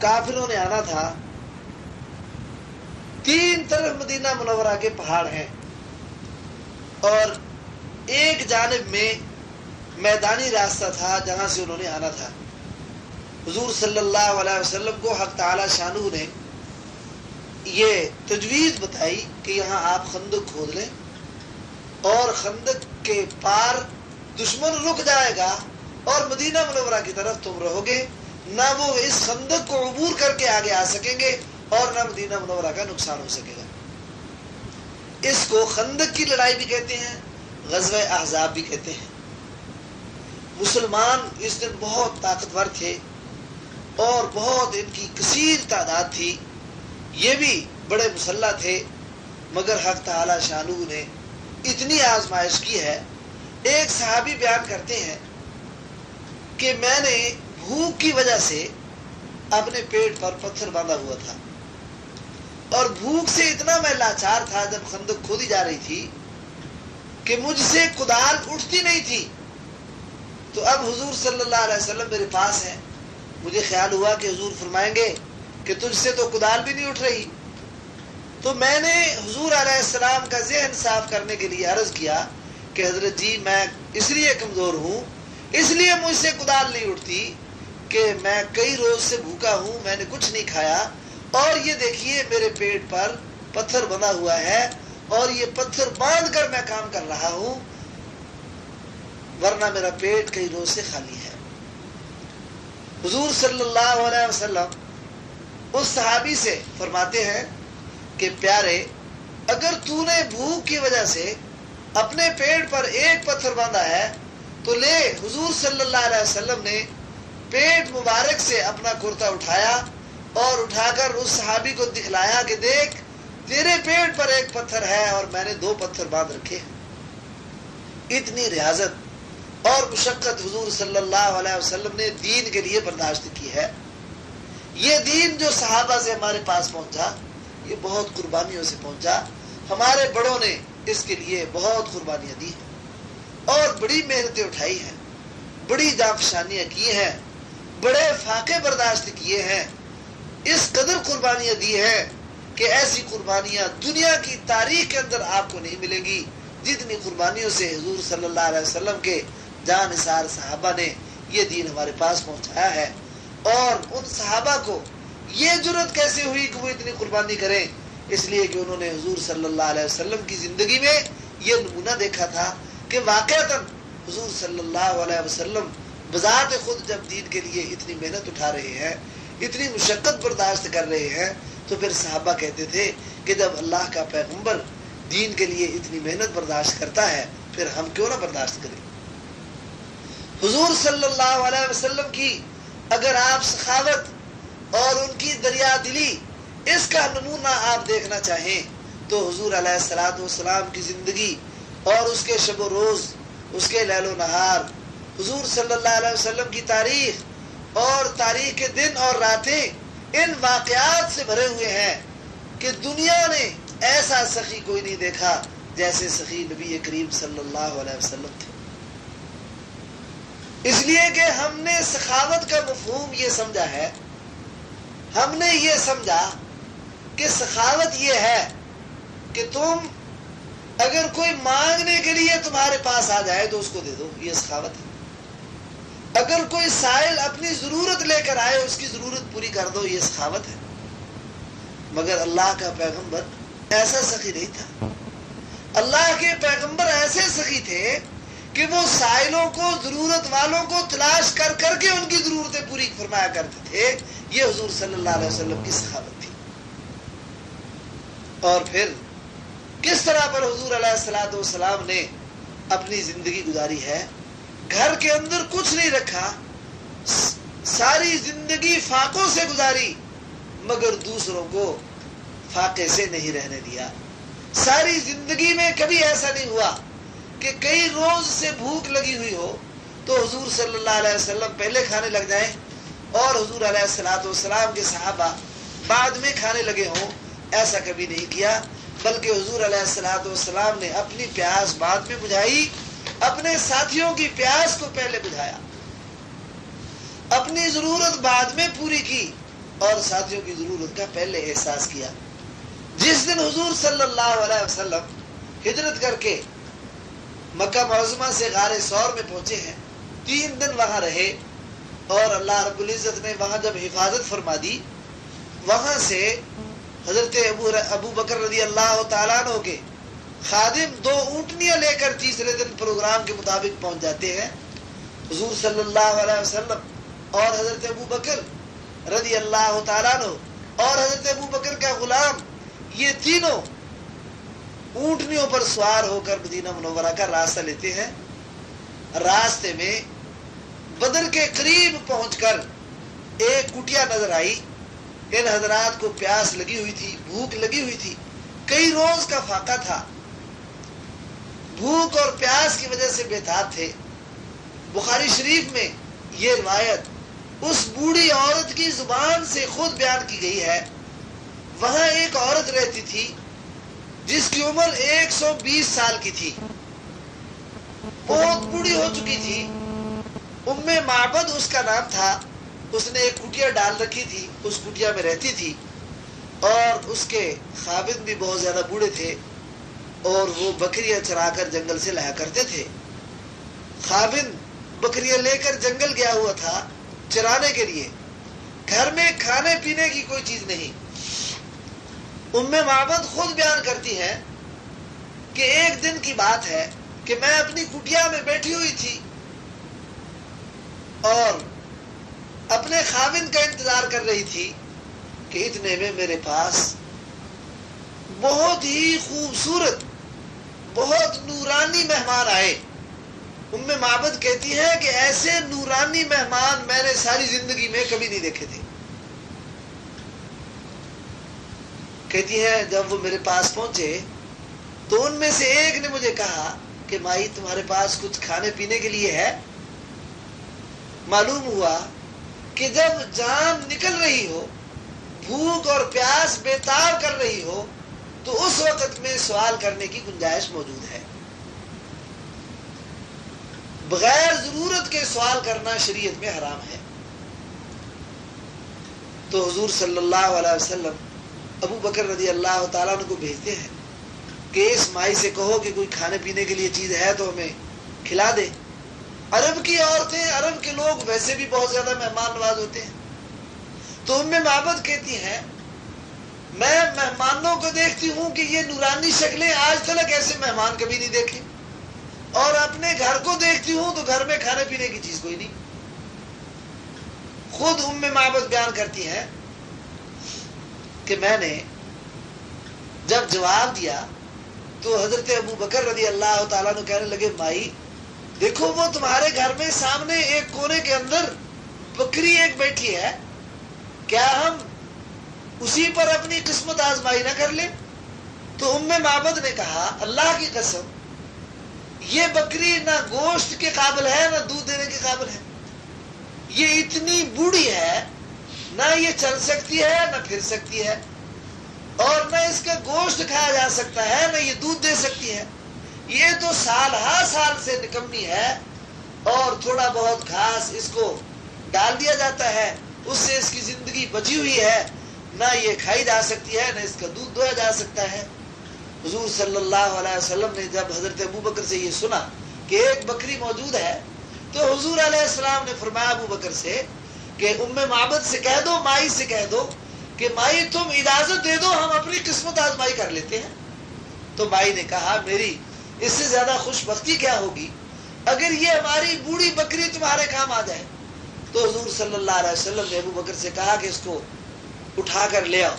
کافروں نے آنا تھا۔ 3 طرف مدینہ منورہ کے پہاڑ ہیں اور ایک جانب میں میدانی راستہ تھا جہاں سے انہوں نے آنا تھا۔ حضور صلی اللہ علیہ وسلم کو حق تعالی شانہ نے یہ تجویز بتائی کہ یہاں آپ خندق کھود لیں اور خندق کے پار دشمن رک جائے گا اور مدینہ منورہ کی طرف تم رہو گے، نہ وہ اس خندق کو عبور کر کے آگے آ سکیں گے اور نہ مدینہ منورہ کا نقصان ہو سکے گا۔ اس کو خندق کی لڑائی بھی کہتے ہیں، غزوہ احزاب بھی کہتے ہیں۔ مسلمان اس دن بہت طاقتور تھے اور بہت ان کی کثیر تعداد تھی، یہ بھی بڑے مسلح تھے، مگر حق تعالی شانہ نے اتنی آزمائش کی ہے۔ ایک صحابی بیان کرتے ہیں کہ میں نے بھوک کی وجہ سے اپنے پیٹ پر پتھر باندھا ہوا تھا اور بھوک سے اتنا میں لاچار تھا جب خندق کھودی جا رہی تھی کہ مجھ سے کدال اٹھتی نہیں تھی۔ تو اب حضور صلی اللہ علیہ وسلم میرے پاس ہے. مجھے خیال ہوا کہ حضور فرمائیں گے کہ تجھ سے تو کدال بھی نہیں اٹھ رہی. تو میں نے حضور علیہ السلام کا ذہن صاف کرنے کے لیے عرض کیا کہ حضرت جی میں اس لیے کمزور ہوں، اس لیے مجھ سے کدال نہیں اٹھتی کہ میں کئی روز سے بھوکا ہوں، میں نے کچھ نہیں کھایا، اور یہ دیکھیے میرے پیٹ پر پتھر بنا ہوا ہے اور یہ پتھر باندھ کر میں کام کر رہا ہوں، ورنہ میرا پیٹ کئی روز سے خالی ہے. حضور صلی اللہ علیہ وسلم اس صحابی سے فرماتے ہیں کہ پیارے، اگر تو نے بھوک کی وجہ سے اپنے پیٹ پر ایک پتھر باندھا ہے تو لے. حضور صلی اللہ علیہ وسلم نے پیٹ مبارک سے اپنا کرتا اٹھایا اور اٹھا کر اس صحابی کو دکھلایا کہ دیکھ تیرے پیٹ پر ایک پتھر ہے اور میں نے 2 پتھر باندھ رکھے. اتنی ریاضت اور مشقت حضور صلی اللہ علیہ وسلم نے دین کے لیے برداشت کی ہے. یہ دین جو صحابہ سے ہمارے پاس پہنچا یہ بہت قربانیوں سے پہنچا. ہمارے بڑوں نے اس کے لیے بہت قربانیاں دی اور بڑی محنتیں اٹھائی ہیں، بڑی جانفشانیاں کی ہیں، بڑے فاقے برداشت کیے ہیں، اس قدر قربانیاں دی ہیں کہ ایسی قربانیاں دنیا کی تاریخ کے اندر آپ کو نہیں ملیں گی جتنی قربانیوں سے حضور صلی اللہ علیہ وسلم کے جان نثار صحابہ نے یہ دین ہمارے پاس پہنچایا ہے. اور ان صحابہ کو یہ جرت کیسے ہوئی کہ وہ اتنی قربانی کریں؟ اس لیے کہ انہوں نے حضور صلی اللہ علیہ وسلم کی زندگی میں یہ نمونہ دیکھا تھا کہ واقعتاً حضور صلی اللہ علیہ وسلم بذات خود جب دین کے لیے اتنی محنت اٹھا رہے ہیں، اتنی مشقت برداشت کر رہے ہیں، تو پھر صحابہ کہتے تھے کہ جب اللہ کا پیغمبر دین کے لیے اتنی محنت برداشت کرتا ہے پھر ہم کیوں نہ برداشت کریں. حضور صلی اللہ علیہ وسلم کی اگر آپ سخاوت اور ان کی دریا دلی اس کا نمونہ آپ دیکھنا چاہیں تو حضور علیہ الصلوۃ والسلام کی زندگی اور اس کے شب و روز، اس کے لیل و نہار، حضور صلی اللہ علیہ وسلم کی تاریخ اور تاریخ کے دن اور راتیں ان واقعات سے بھرے ہوئے ہیں کہ دنیا نے ایسا سخی کوئی نہیں دیکھا جیسے سخی نبی کریم صلی اللہ علیہ وسلم تھے. اس لیے کہ ہم نے سخاوت کا مفہوم یہ سمجھا ہے، ہم نے یہ سمجھا کہ سخاوت یہ ہے کہ تم اگر کوئی مانگنے کے لیے تمہارے پاس آ جائے تو اس کو دے دو، یہ سخاوت ہے. اگر کوئی سائل اپنی ضرورت لے کر آئے اس کی ضرورت پوری کر دو، یہ سخاوت ہے. مگر اللہ کا پیغمبر ایسا سخی نہیں تھا. اللہ کے پیغمبر ایسے سخی تھے کہ وہ سائلوں کو، ضرورت والوں کو تلاش کر کر کے ان کی ضرورتیں پوری فرمایا کرتے تھے. یہ حضور صلی اللہ علیہ وسلم کی سخاوت تھی. اور پھر کس طرح پر حضور علیہ الصلوۃ والسلام نے اپنی زندگی گزاری ہے. گھر کے اندر کچھ نہیں رکھا، ساری زندگی فاقوں سے گزاری مگر دوسروں کو فاقے سے نہیں رہنے دیا. ساری زندگی میں کبھی ایسا نہیں ہوا کہ کئی روز سے بھوک لگی ہوئی ہو تو حضور صلی اللہ علیہ وسلم پہلے کھانے لگ جائیں اور حضور علیہ الصلوۃ والسلام کے صحابہ بعد میں کھانے لگے ہوں. ایسا کبھی نہیں کیا، بلکہ حضور علیہ الصلوۃ والسلام نے اپنی پیاس بعد میں بجھائی، اپنے ساتھیوں کی پیاس کو پہلے بجھایا، اپنی ضرورت بعد میں پوری کی اور ساتھیوں کی ضرورت کا پہلے احساس کیا. جس دن حضور صلی اللہ علیہ وسلم ہجرت کر کے مکہ معظمہ سے غار ثور میں پہنچے ہیں، 3 دن وہاں رہے اور اللہ رب العزت نے وہاں جب حفاظت فرما دی، وہاں سے حضرت ابو بکر رضی اللہ تعالیٰ عنہ کے خادم 2 اونٹنیاں لے کر تیسرے دن پروگرام کے مطابق پہنچ جاتے ہیں. حضور صلی اللہ علیہ وسلم اور حضرت ابو بکر رضی اللہ تعالیٰ عنہ اور حضرت ابو بکر کا غلام، یہ تینوں اونٹنیوں پر سوار ہو کر مدینہ منورہ کا راستہ لیتے ہیں. راستے میں بدر کے قریب پہنچ کر ایک کٹیا نظر آئی. ان حضرات کو پیاس لگی ہوئی تھی، بھوک لگی ہوئی تھی، کئی روز کا فاقہ تھا، بھوک اور پیاس کی وجہ سے بےتاب تھے. بخاری شریف میں یہ روایت اس بوڑھی عورت کی زبان سے خود بیان کی گئی ہے. وہاں ایک عورت رہتی تھی جس کی عمر 120 سال کی تھی، بہت بوڑھی ہو چکی تھی، معبد اس کا نام تھا. اس نے ایک کٹیا ڈال رکھی تھی, اس کٹیا میں رہتی تھی, اور اس کے خاوند بھی بہت زیادہ بوڑھے تھے, اور وہ بکریاں چرا کر جنگل سے لایا کرتے تھے. خاوند بکریاں لے کر جنگل گیا ہوا تھا چرانے کے لیے. گھر میں کھانے پینے کی کوئی چیز نہیں. معبد خود بیان کرتی ہے کہ ایک دن کی بات ہے کہ میں اپنی کٹیا میں بیٹھی ہوئی تھی اور اپنے خاوند کا انتظار کر رہی تھی کہ اتنے میں میرے پاس بہت ہی خوبصورت, بہت نورانی مہمان آئے. معبد کہتی ہے کہ ایسے نورانی مہمان میں نے ساری زندگی میں کبھی نہیں دیکھے تھے. کہتی ہے جب وہ میرے پاس پہنچے تو ان میں سے ایک نے مجھے کہا کہ مائی تمہارے پاس کچھ کھانے پینے کے لیے ہے؟ معلوم ہوا کہ جب جان نکل رہی ہو, بھوک اور پیاس بےتاب کر رہی ہو, تو اس وقت میں سوال کرنے کی گنجائش موجود ہے. بغیر ضرورت کے سوال کرنا شریعت میں حرام ہے. تو حضور صلی اللہ علیہ وسلم ابو بکر رضی اللہ تعالیٰ عنہ کو بھیجتے ہیں کہ اس مائی سے کہو کہ کوئی کھانے پینے کے لیے چیز ہے تو ہمیں کھلا دے. عرب کی عورتیں, عرب کے لوگ ویسے بھی بہت زیادہ مہمان نواز ہوتے ہیں. تو معبد کہتی ہیں میں مہمانوں کو دیکھتی ہوں کہ یہ نورانی شکلیں, آج تک ایسے مہمان کبھی نہیں دیکھے, اور اپنے گھر کو دیکھتی ہوں تو گھر میں کھانے پینے کی چیز کوئی نہیں. خود معبد بیان کرتی ہیں کہ میں نے جب جواب دیا تو حضرت ابو بکر رضی اللہ تعالیٰ عنہ کہنے لگے مائی دیکھو وہ تمہارے گھر میں سامنے ایک کونے کے اندر بکری ایک بیٹھی ہے, کیا ہم اسی پر اپنی قسمت آزمائی نہ کر لیں؟ تو معبد نے کہا اللہ کی قسم یہ بکری نہ گوشت کے قابل ہے نہ دودھ دینے کے قابل ہے. یہ اتنی بوڑھی ہے, نہ یہ چل سکتی ہے نہ پھر سکتی ہے, اور نہ اس کا گوشت کھایا جا سکتا ہے نہ یہ دودھ دے سکتی ہے. یہ تو سال ہا سال سے نکمی ہے, اور تھوڑا بہت گھاس اس کو ڈال دیا جاتا ہے, اس سے اس کی زندگی بچی ہوئی ہے, نہ یہ کھائی جا سکتی ہے نہ اس کا دودھ دھویا جا سکتا ہے. حضور صلی اللہ علیہ وسلم نے جب حضرت ابو بکر سے یہ سنا کہ ایک بکری موجود ہے تو حضور علیہ السلام نے فرمایا ابو بکر سے کہ معبد سے کہہ دو, مائی سے کہہ دو کہ مائی تم اجازت دے دو ہم اپنی قسمت آزمائی کر لیتے ہیں. تو مائی نے کہا میری اس سے زیادہ خوش بختی کیا ہوگی اگر یہ ہماری بوڑھی بکری تمہارے کام آ جائے. تو حضور صلی اللہ علیہ وسلم نے ابو بکر سے کہا کہ اس کو اٹھا کر لے آؤ.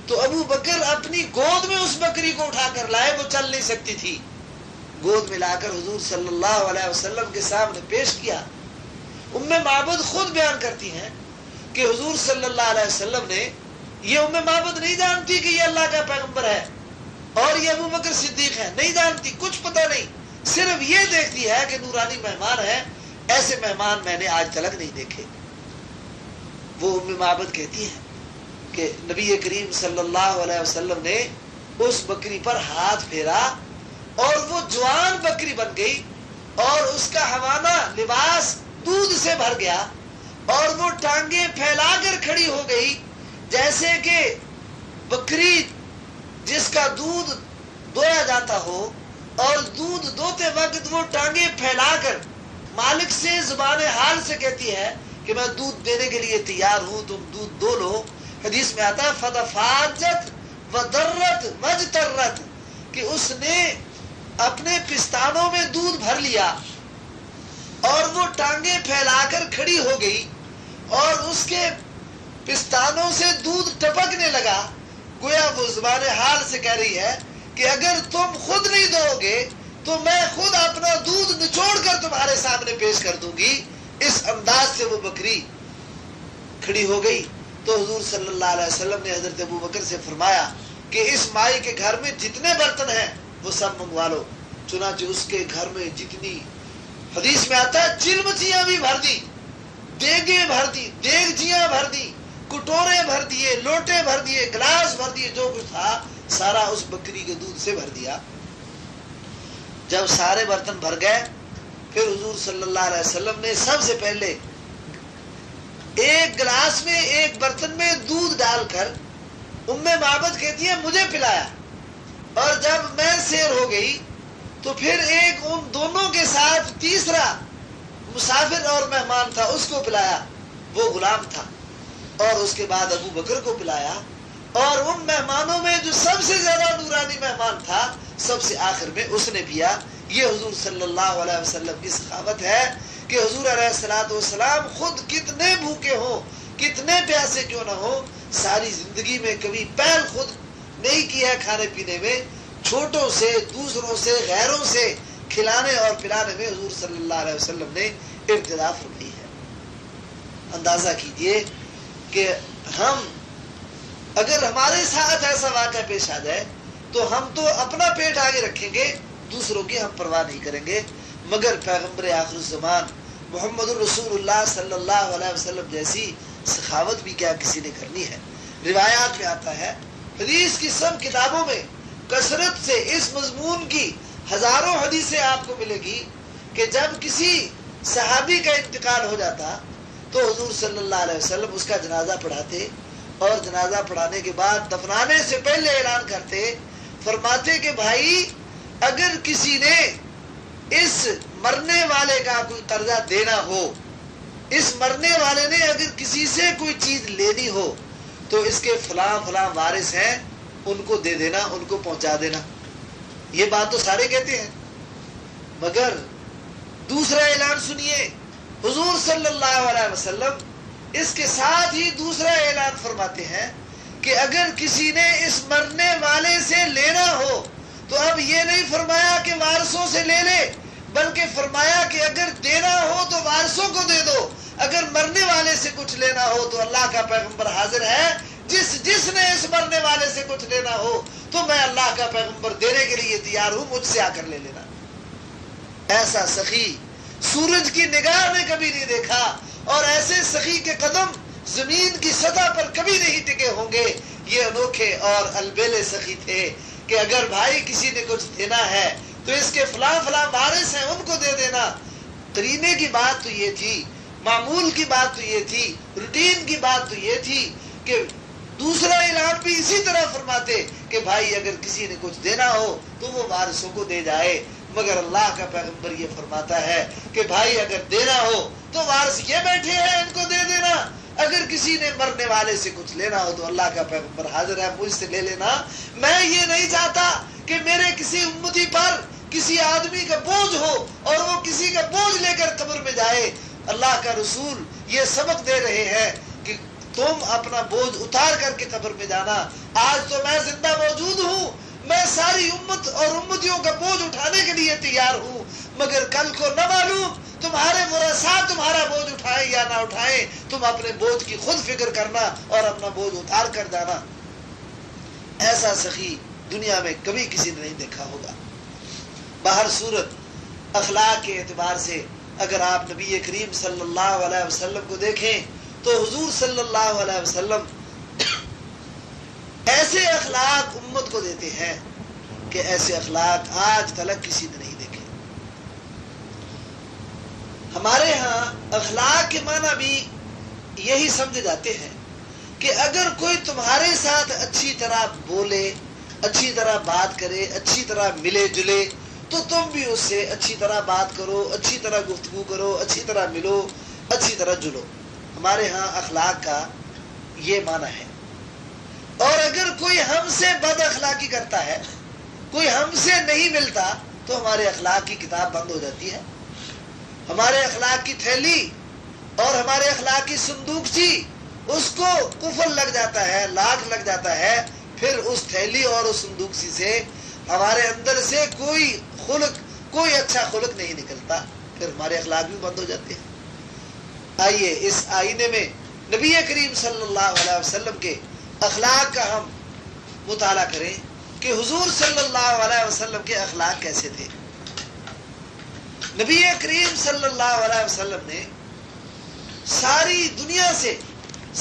تو ابو بکر اپنی گود میں اس بکری کو اٹھا کر لائے, وہ چل نہیں سکتی تھی. گود میں لا کر حضور صلی اللہ علیہ وسلم کے سامنے پیش کیا. معبد خود بیان کرتی ہیں کہ حضور صلی اللہ علیہ وسلم نے, یہ معبد نہیں جانتی کہ یہ اللہ کا پیغمبر ہے اور یہ ابو بکر صدیق ہے, نہیں جانتی, کچھ پتہ نہیں, صرف یہ دیکھتی ہے کہ نورانی مہمان ہے, ایسے مہمان میں نے آج تک نہیں دیکھے. وہ معبد کہتی ہے کہ نبی کریم صلی اللہ علیہ وسلم نے اس بکری پر ہاتھ پھیرا اور وہ جوان بکری بن گئی, اور اس کا حوانہ لباس دودھ سے بھر گیا, اور وہ ٹانگیں پھیلا کر کھڑی ہو گئی جیسے کہ بکری جس کا دودھ دویا جاتا ہو, اور دودھ دوتے وقت وہ ٹانگیں پھیلا کر مالک سے زبان حال سے کہتی ہے کہ میں دودھ دینے کے لیے تیار ہوں, تم دودھ دو لو. حدیث میں آتا ہے فدفاجت ودرت مجترت, کہ اس نے اپنے پستانوں میں دودھ بھر لیا اور وہ ٹانگیں پھیلا کر کھڑی ہو گئی, اور اس کے پستانوں سے دودھ ٹپکنے لگا. گویا وہ زبان حال سے کہہ رہی ہے کہ اگر تم خود نہیں دو گے تو میں خود اپنا دودھ نچوڑ کر تمہارے سامنے پیش کر دوں گی. اس انداز سے وہ بکری کھڑی ہو گئی. تو حضور صلی اللہ علیہ وسلم نے حضرت ابو بکر سے فرمایا کہ اس مائی کے گھر میں جتنے برتن ہیں وہ سب منگوا لو. چنانچہ اس کے گھر میں جتنی, حدیث میں آتا ہے چلمچیاں بھی بھر دی, دیگیں بھر دی, دیگچیاں بھر دی, کٹورے بھر دیے, لوٹے بھر دیے, گلاس بھر دیے, جو کچھ تھا سارا اس بکری کے دودھ سے بھر دیا. جب سارے برتن بھر گئے پھر حضور صلی اللہ علیہ وسلم نے سب سے پہلے ایک گلاس میں ایک برتن میں دودھ ڈال کر ام معبد کہتی ہے مجھے پلایا، اور جب میں سیر ہو گئی تو پھر ایک ان دونوں کے ساتھ تیسرا مسافر اور مہمان تھا، اس کو پلایا، وہ غلام تھا، اور اس کے بعد ابو بکر کو پلایا، اور ان مہمانوں میں جو سب سے زیادہ نورانی مہمان تھا سب سے آخر میں اس نے پیا۔ یہ حضور صلی اللہ علیہ وسلم کی سخاوت ہے کہ حضور علیہ الصلوۃ والسلام خود کتنے بھوکے ہوں، کتنے پیاسے کیوں نہ ہوں، ساری زندگی میں کبھی پہل خود نہیں کی ہے کھانے پینے میں، چھوٹوں سے، دوسروں سے، غیروں سے کھلانے اور پلانے میں حضور صلی اللہ علیہ وسلم نے ابتدا فرمائی ہے۔ اندازہ کیجئے کہ ہم اگر ہمارے ساتھ ایسا واقعہ پیش آ جائے تو ہم تو اپنا پیٹ آگے رکھیں گے، دوسروں کی ہم پرواہ نہیں کریں گے، مگر پیغمبر آخر الزمان محمد الرسول اللہ صلی اللہ علیہ وسلم جیسی سخاوت بھی کیا کسی نے کرنی ہے۔ روایات میں آتا ہے، حدیث کی سب کتابوں میں کثرت سے اس مضمون کی ہزاروں حدیثیں آپ کو ملے گی کہ جب کسی صحابی کا انتقال ہو جاتا تو حضور صلی اللہ علیہ وسلم اس کا جنازہ پڑھاتے، اور جنازہ پڑھانے کے بعد دفنانے سے پہلے اعلان کرتے، فرماتے کہ بھائی اگر کسی نے اس مرنے والے کا کوئی قرضہ دینا ہو، اس مرنے والے نے اگر کسی سے کوئی چیز لینی ہو تو اس کے فلاں فلاں وارث ہیں، ان کو دے دینا، ان کو پہنچا دینا۔ یہ بات تو سارے کہتے ہیں، مگر دوسرا اعلان سنیے، حضور صلی اللہ علیہ وسلم اس کے ساتھ ہی دوسرا اعلان فرماتے ہیں کہ اگر کسی نے اس مرنے والے سے لینا ہو تو اب یہ نہیں فرمایا کہ وارثوں سے لے لے، بلکہ فرمایا کہ اگر دینا ہو تو وارثوں کو دے دو، اگر مرنے والے سے کچھ لینا ہو تو اللہ کا پیغمبر حاضر ہے، جس نے اس مرنے والے سے کچھ لینا ہو تو میں اللہ کا پیغمبر دینے کے لیے تیار ہوں، مجھ سے آ کر لے لینا۔ ایسا سخی سورج کی نگاہ میں کبھی نہیں دیکھا، اور ایسے سخی کے قدم زمین کی سطح پر کبھی نہیں ٹکے ہوں گے۔ یہ انوکھے اور البیلے سخی تھے کہ اگر بھائی کسی نے کچھ دینا ہے تو اس کے فلاں فلاں وارث ہیں، ان کو دے دینا۔ قرینے کی بات تو یہ تھی، معمول کی بات تو یہ تھی، روٹین کی بات تو یہ تھی کہ دوسرا اعلان بھی اسی طرح فرماتے کہ بھائی اگر کسی نے کچھ دینا ہو تو وہ وارثوں کو دے جائے، مگر اللہ کا پیغمبر یہ فرماتا ہے کہ بھائی اگر دینا ہو تو وارث یہ بیٹھے ہیں، ان کو دے دینا، اگر کسی نے مرنے والے سے کچھ لینا ہو تو اللہ کا پیغمبر حاضر ہے، مجھ سے لے لینا۔ میں یہ نہیں چاہتا کہ میرے کسی امتی پر کسی آدمی کا بوجھ ہو اور وہ کسی کا بوجھ لے کر قبر میں جائے۔ اللہ کا رسول یہ سبق دے رہے ہیں کہ تم اپنا بوجھ اتار کر کے قبر میں جانا۔ آج تو میں زندہ موجود ہوں، میں ساری امت اور امتیوں کا بوجھ اٹھانے کے لیے تیار ہوں، مگر کل کو نہ معلوم تمہارے ورثاء تمہارا بوجھ اٹھائیں یا نہ اٹھائیں، تم اپنے بوجھ کی خود فکر کرنا اور اپنا بوجھ اتار کر جانا۔ ایسا سخی دنیا میں کبھی کسی نے نہیں دیکھا ہوگا۔ باہر صورت اخلاق کے اعتبار سے اگر آپ نبی کریم صلی اللہ علیہ وسلم کو دیکھیں تو حضور صلی اللہ علیہ وسلم ایسے اخلاق امت کو دیتے ہیں کہ ایسے اخلاق آج تلک کسی نے نہیں دیکھے۔ ہمارے ہاں اخلاق کے معنی بھی یہی سمجھے جاتے ہیں کہ اگر کوئی تمہارے ساتھ اچھی طرح بولے، اچھی طرح بات کرے، اچھی طرح ملے جلے تو تم بھی اس سے اچھی طرح بات کرو، اچھی طرح گفتگو کرو، اچھی طرح ملو، اچھی طرح جلو۔ ہمارے ہاں اخلاق کا یہ معنی ہے۔ اور اگر کوئی ہم سے بد اخلاقی کرتا ہے، کوئی ہم سے نہیں ملتا تو ہمارے اخلاق کی کتاب بند ہو جاتی ہے، ہمارے اخلاق کی تھیلی اور ہمارے اخلاق کی صندوقچی اس کو قفل لگ جاتا ہے، لاک لگ جاتا ہے، پھر اس تھیلی اور اس صندوقچی سے ہمارے اندر سے کوئی خلق، کوئی اچھا خلق نہیں نکلتا، پھر ہمارے اخلاق بھی بند ہو جاتے ہیں۔ آئیے اس آئینے میں نبی کریم صلی اللہ علیہ وسلم کے اخلاق کا ہم مطالعہ کریں کہ حضور صلی اللہ علیہ وسلم کے اخلاق کیسے تھے۔ نبی کریم صلی اللہ علیہ وسلم نے ساری دنیا سے،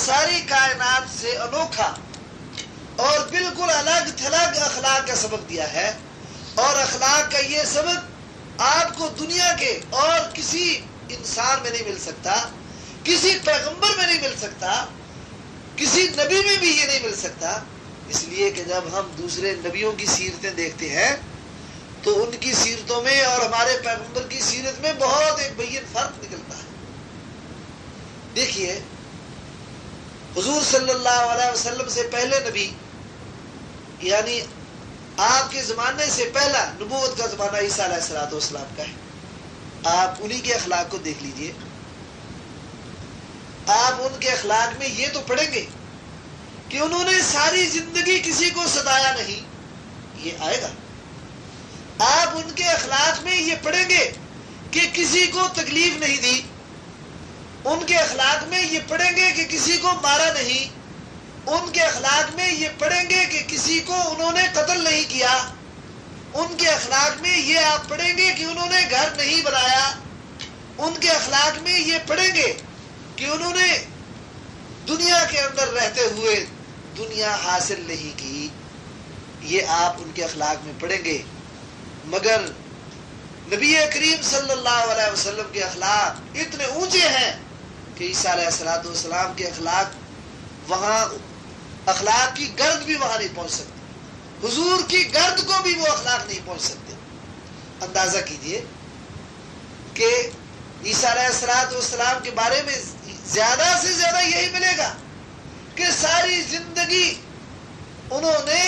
ساری کائنات سے انوکھا اور بالکل الگ تھلگ اخلاق کا سبق دیا ہے، اور اخلاق کا یہ سبق آپ آپ کو دنیا کے اور کسی انسان میں نہیں مل سکتا، کسی پیغمبر میں نہیں مل سکتا، کسی نبی میں بھی یہ نہیں مل سکتا، اس لیے کہ جب ہم دوسرے نبیوں کی سیرتیں دیکھتے ہیں تو ان کی سیرتوں میں اور ہمارے پیغمبر کی سیرت میں بہت ایک بین فرق نکلتا ہے۔ دیکھیے حضور صلی اللہ علیہ وسلم سے پہلے نبی، یعنی آپ کے زمانے سے پہلا نبوت کا زمانہ عیسیٰ علیہ السلام کا ہے۔ آپ انہی کے اخلاق کو دیکھ لیجئے، آپ ان کے اخلاق میں یہ تو پڑھیں گے کہ انہوں نے ساری زندگی کسی کو ستایا نہیں، یہ آئے گا۔ آپ ان کے اخلاق میں یہ پڑھیں گے کہ کسی کو تکلیف نہیں دی، ان کے اخلاق میں یہ پڑھیں گے کہ کسی کو مارا نہیں، ان کے اخلاق میں یہ پڑھیں گے کہ کسی کو انہوں نے قتل نہیں کیا، ان کے اخلاق میں یہ آپ پڑھیں گے کہ انہوں نے گھر نہیں بنایا، ان کے اخلاق میں یہ پڑھیں گے کہ انہوں نے دنیا کے اندر رہتے ہوئے دنیا حاصل نہیں کی، یہ آپ ان کے اخلاق میں پڑھیں گے۔ مگر نبی کریم صلی اللہ علیہ وسلم کے اخلاق اتنے اونچے ہیں کہ عیسیٰ علیہ السلام کے اخلاق وہاں، اخلاق کی گرد بھی وہاں نہیں پہنچ سکتی، حضور کی گرد کو بھی وہ اخلاق نہیں پہنچ سکتے۔ اندازہ کیجئے کہ عیسیٰ علیہ السلام کے بارے میں زیادہ سے زیادہ یہی ملے گا کہ ساری زندگی انہوں نے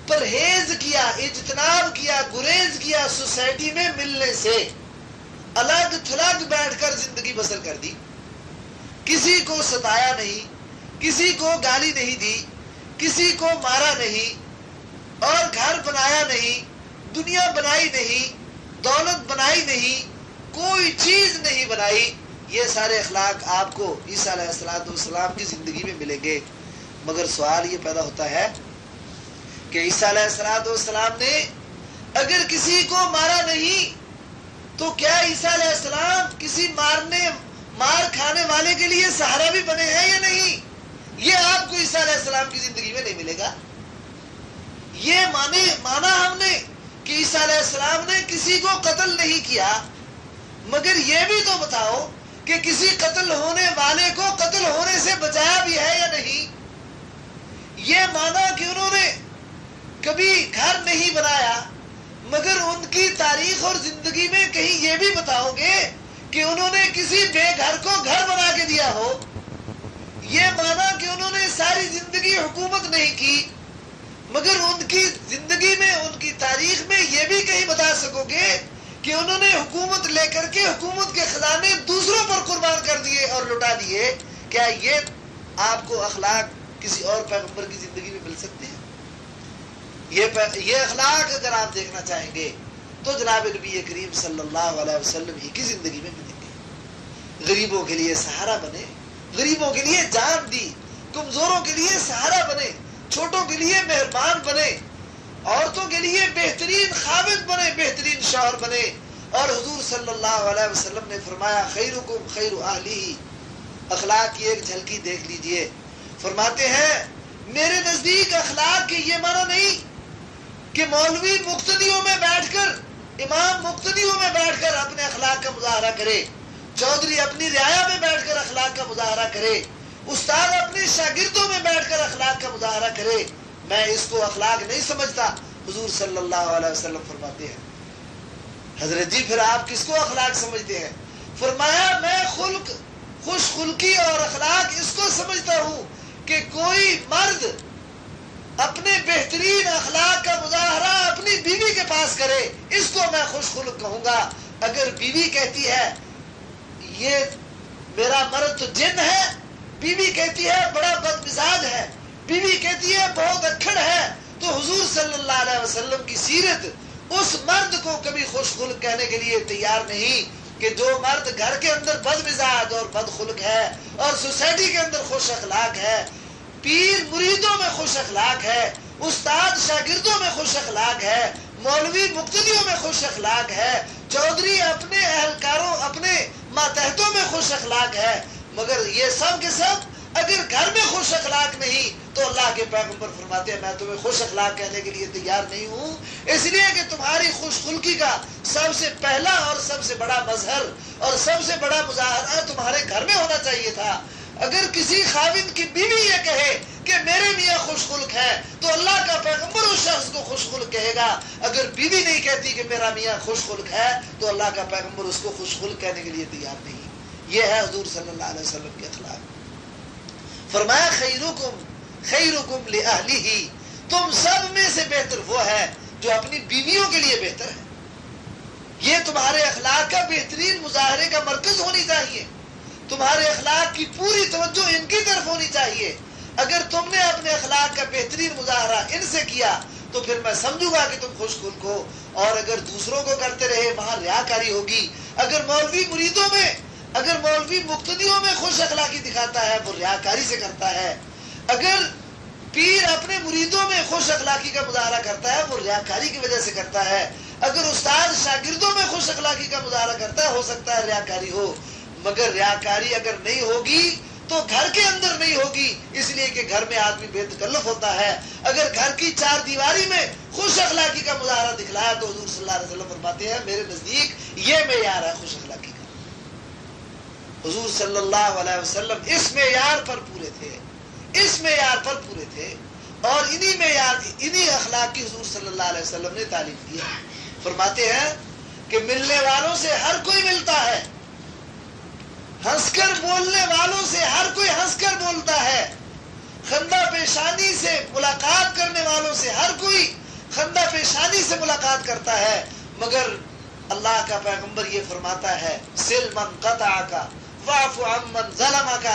پرہیز کیا، اجتناب کیا، گریز کیا سوسائٹی میں ملنے سے، الگ تھلگ بیٹھ کر زندگی بسر کر دی، کسی کو ستایا نہیں، کسی کو گالی نہیں دی، کسی کو مارا نہیں، اور گھر بنایا نہیں، دنیا بنائی نہیں، دولت بنائی نہیں، کوئی چیز نہیں بنائی۔ یہ سارے اخلاق آپ کو عیسیٰ علیہ السلام کی زندگی میں ملیں گے۔ مگر سوال یہ پیدا ہوتا ہے کہ عیسیٰ علیہ السلام نے اگر کسی کو مارا نہیں تو کیا عیسیٰ علیہ السلام کسی مار کھانے والے کے لیے سہارا بھی بنے ہیں یا نہیں؟ یہ آپ کو عیسیٰ علیہ السلام کی زندگی میں نہیں ملے گا۔ یہ مانا ہم نے کہ عیسیٰ علیہ السلام نے کسی کو قتل نہیں کیا، مگر یہ بھی تو بتاؤ کہ کسی قتل ہونے والے کو قتل ہونے سے بچایا بھی ہے یا نہیں؟ یہ مانا کہ انہوں نے کبھی گھر نہیں بنایا، مگر ان کی تاریخ اور زندگی میں کہیں یہ بھی بتاؤ گے کہ انہوں نے کسی بے گھر کو گھر بنا کے دیا ہو؟ یہ مانا کہ انہوں نے ساری زندگی حکومت نہیں کی، مگر ان کی زندگی میں، ان کی تاریخ میں یہ بھی کہیں بتا سکو گے کہ انہوں نے حکومت لے کر کے حکومت کے خزانے دوسروں پر قربان کر دیے اور لٹا دیے؟ کیا یہ آپ کو اخلاق کسی اور پیغمبر کی زندگی میں مل سکتے ہیں؟ یہ اخلاق اگر آپ دیکھنا چاہیں گے تو جناب نبی کریم صلی اللہ علیہ وسلم ہی کی زندگی میں ملیں گے۔ غریبوں کے لیے سہارا بنے، غریبوں کے لیے جان دی، کمزوروں کے لیے سہارا بنے، چھوٹوں کے لیے مہربان بنے، عورتوں کے لیے بہترین خاوند بنے، بہترین شوہر بنے۔ اور حضور صلی اللہ علیہ وسلم نے فرمایا خیرکم خیر اہلی، اخلاق کی ایک جھلکی دیکھ لیجئے۔ فرماتے ہیں میرے نزدیک اخلاق کے یہ معنی نہیں کہ مولوی مقتدیوں میں بیٹھ کر، امام مقتدیوں میں بیٹھ کر اپنے اخلاق کا مظاہرہ کرے، چودھری اپنی رعایا میں بیٹھ کر اخلاق کا مظاہرہ کرے، استاد اپنے شاگردوں میں بیٹھ کر اخلاق کا مظاہرہ کرے، میں اس کو اخلاق نہیں سمجھتا۔ حضور صلی اللہ علیہ وسلم فرماتے ہیں حضرت جی پھر آپ کس کو اخلاق سمجھتے ہیں؟ فرمایا میں خلق، خوش خلقی اور اخلاق اس کو سمجھتا ہوں کہ کوئی مرد اپنے بہترین اخلاق کا مظاہرہ اپنی بیوی کے پاس کرے، اس کو میں خوش خلق کہوں گا۔ اگر بیوی کہتی ہے یہ میرا مرد تو جن ہے، بیوی کہتی ہے بڑا بد مزاج ہے، بیوی کہتی ہے بہت اکھڑ ہے، تو حضور صلی اللہ علیہ وسلم کی سیرت اس مرد کو کبھی خوش خلق کہنے کے لیے تیار نہیں کہ جو مرد گھر کے اندر بد مزاج اور بد خلق ہے اور سوسائٹی کے اندر خوش اخلاق ہے، پیر مریدوں میں خوش اخلاق ہے، استاد شاگردوں میں خوش اخلاق ہے، مولوی مقتدیوں میں خوش اخلاق ہے، چودھری اپنے اہلکاروں، اپنے ماتحتوں میں خوش اخلاق ہے، مگر یہ سب کے سب اگر گھر میں خوش اخلاق نہیں تو اللہ کے پیغمبر فرماتے ہیں میں تمہیں خوش اخلاق کہنے کے لیے تیار نہیں ہوں، اس لیے کہ تمہاری خوش خلقی کا سب سے پہلا اور سب سے بڑا مظہر اور سب سے بڑا مظاہرہ تمہارے گھر میں ہونا چاہیے تھا۔ اگر کسی خاوند کی بیوی یہ کہے کہ میرے میاں خوش خلق ہے تو اللہ کا پیغمبر اس شخص کو خوش خلق کہے گا۔ اگر بیوی نہیں کہتی کہ میرا میاں خوش خلق ہے تو اللہ کا پیغمبر اس کو خوش خلق کہنے کے لیے تیار نہیں۔ یہ ہے حضور صلی اللہ علیہ وسلم کے اخلاق۔ فرمایا خیرکم لأہلہ، تم سب میں سے بہتر وہ ہے جو اپنی بیویوں کے لیے بہتر ہے۔ یہ تمہارے اخلاق کا بہترین مظاہرے کا مرکز ہونی چاہیے، تمہارے اخلاق کی پوری توجہ ان کی طرف ہونی چاہیے۔ اگر تم نے اپنے اخلاق کا بہترین مظاہرہ ان سے کیا تو پھر میں سمجھوں گا کہ تم خوش خلق ہو، اور اگر دوسروں کو کرتے رہے وہاں ریاکاری ہوگی۔ اگر مولوی مریدوں میں، اگر مولوی مقتدیوں میں خوش اخلاقی دکھاتا ہے وہ ریاکاری سے کرتا ہے، اگر پیر اپنے مریدوں میں خوش اخلاقی کا مظاہرہ کرتا ہے وہ ریاکاری کی وجہ سے کرتا ہے، اگر استاد شاگردوں میں خوش اخلاقی کا مظاہرہ کرتا ہے ہو سکتا ہے ریاکاری ہو، مگر ریاکاری اگر نہیں ہوگی تو گھر کے اندر نہیں ہوگی، اس لیے کہ گھر میں آدمی بے تکلف ہوتا ہے۔ اگر گھر کی چار دیواری میں خوش اخلاقی کا مظاہرہ دکھلایا تو حضور صلی اللہ علیہ وسلم فرماتے ہیں میرے نزدیک یہ معیار ہے خوش اخلاقی کا۔ حضور صلی اللہ علیہ وسلم اس معیار پر پورے تھے، اس معیار پر پورے تھے، اور انہی اخلاق کی حضور صلی اللہ علیہ وسلم نے تعلیم دی ہے۔ فرماتے ہیں کہ ملنے والوں سے ہر کوئی ملتا ہے، ہنس کر بولنے والوں سے ہر کوئی ہنس کر بولتا ہے، خندہ پیشانی سے ملاقات کرنے والوں سے ہر کوئی خندہ پیشانی سے ملاقات کرتا ہے، مگر اللہ کا پیغمبر یہ فرماتا ہے سل من قطعک واعف عمن ظلمک،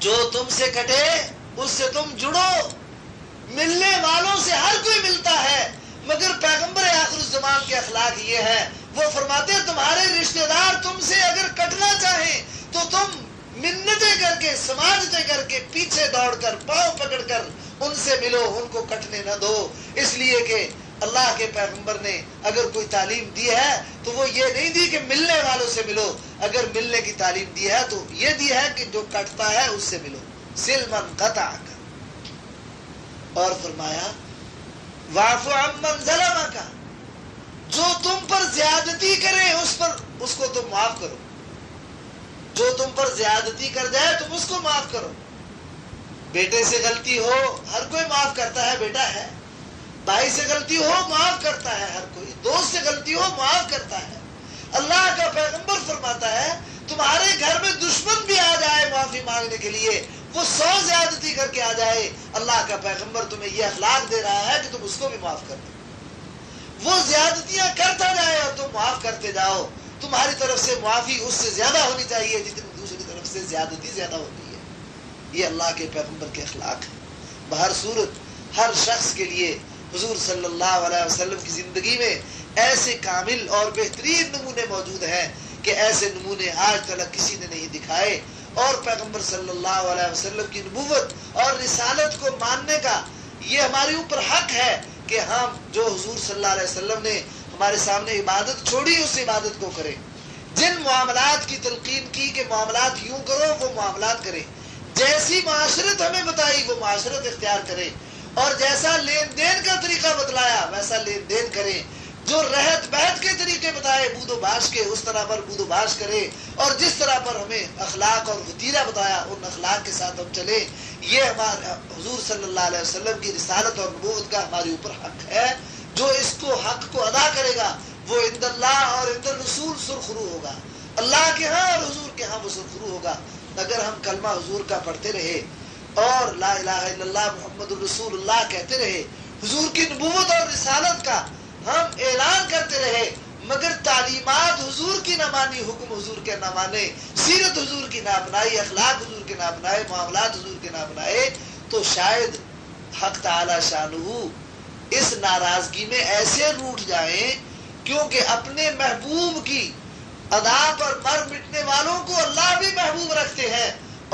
جو تم سے کٹے اس سے تم جڑو۔ ملنے والوں سے ہر کوئی ملتا ہے، مگر پیغمبر آخر الزمان کے اخلاق یہ ہے، وہ فرماتے ہیں تمہارے رشتہ دار تم سے اگر کٹنا چاہیں تو تم منتیں کر کے سماجتیں کر کے پیچھے دوڑ کر پاؤں پکڑ کر ان سے ملو، ان کو کٹنے نہ دو، اس لیے کہ اللہ کے پیغمبر نے اگر کوئی تعلیم دی ہے تو وہ یہ نہیں دی کہ ملنے والوں سے ملو، اگر ملنے کی تعلیم دی ہے تو یہ دی ہے کہ جو کٹتا ہے اس سے ملو، سل من قطعک، اور فرمایا واعف عمن ظلمک، جو تم پر زیادتی کرے اس کو تم معاف کرو، جو تم پر زیادتی کر جائے تم اس کو معاف کرو۔ بیٹے سے غلطی ہو ہر کوئی معاف کرتا ہے، بیٹا ہے، بھائی سے غلطی ہو معاف کرتا ہے ہر کوئی، دوست سے غلطی ہو معاف کرتا ہے۔ اللہ کا پیغمبر فرماتا ہے تمہارے گھر میں دشمن بھی آ جائے معافی مانگنے کے لیے، وہ 100 زیادتی کر کے آ جائے، اللہ کا پیغمبر تمہیں یہ اخلاق دے رہا ہے کہ تم اس کو بھی معاف کر دو۔ وہ زیادتیاں کرتا جائے اور تم معاف کرتے جاؤ، تمہاری طرف سے معافی اس سے زیادہ ہونی چاہیے جتنی دوسری طرف سے زیادتی زیادہ ہوتی ہے۔ یہ اللہ کے پیغمبر کے اخلاق ہے۔ بہر صورت ہر شخص کے لیے حضور صلی اللہ علیہ وسلم کی زندگی میں ایسے کامل اور بہترین نمونے موجود ہیں کہ ایسے نمونے آج تک کسی نے نہیں دکھائے، اور پیغمبر صلی اللہ علیہ وسلم کی نبوت اور رسالت کو ماننے کا یہ ہمارے اوپر حق ہے کہ ہم جو حضور صلی اللہ علیہ وسلم نے ہمارے سامنے عبادت چھوڑی اس عبادت کو کریں، جن معاملات کی تلقین کی کہ معاملات یوں کرو وہ معاملات کریں، جیسی معاشرت ہمیں بتائی وہ معاشرت اختیار کریں، اور جیسا لین دین کا طریقہ بتلایا ویسا لین دین کریں، جو رہت بہت کے طریقے بتائے بود و باش کے اس طرح پر بود و باش کرے، اور جس طرح پر ہمیں اخلاق اور وتیرہ بتایا ان اخلاق کے ساتھ ہم چلے۔ یہ ہمارا حضور صلی اللہ علیہ وسلم کی رسالت اور نبوت کا ہمارے اوپر حق ہے۔ جو اس کو حق کو ادا کرے گا وہ عند اللہ اور عند الرسول سرخرو ہوگا، اللہ کے ہاں اور حضور کے ہاں وہ سرخرو ہوگا۔ اگر ہم کلمہ حضور کا پڑھتے رہے اور لا الہ الا اللہ محمد الرسول اللہ کہتے رہے، حضور کی نبوت اور رسالت کا ہم اعلان کرتے رہے، مگر تعلیمات حضور کی نہ مانی، حکم حضور کے نہ مانے، سیرت حضور کی نہ اپنائی، اخلاق حضور کے نہ اپنائے، معاملات حضور کے نہ اپنائے، تو شاید حق تعالی شانہ اس ناراضگی میں ایسے روٹ جائیں، کیونکہ اپنے محبوب کی ادا پر مر مٹنے والوں کو اللہ بھی محبوب رکھتے ہیں،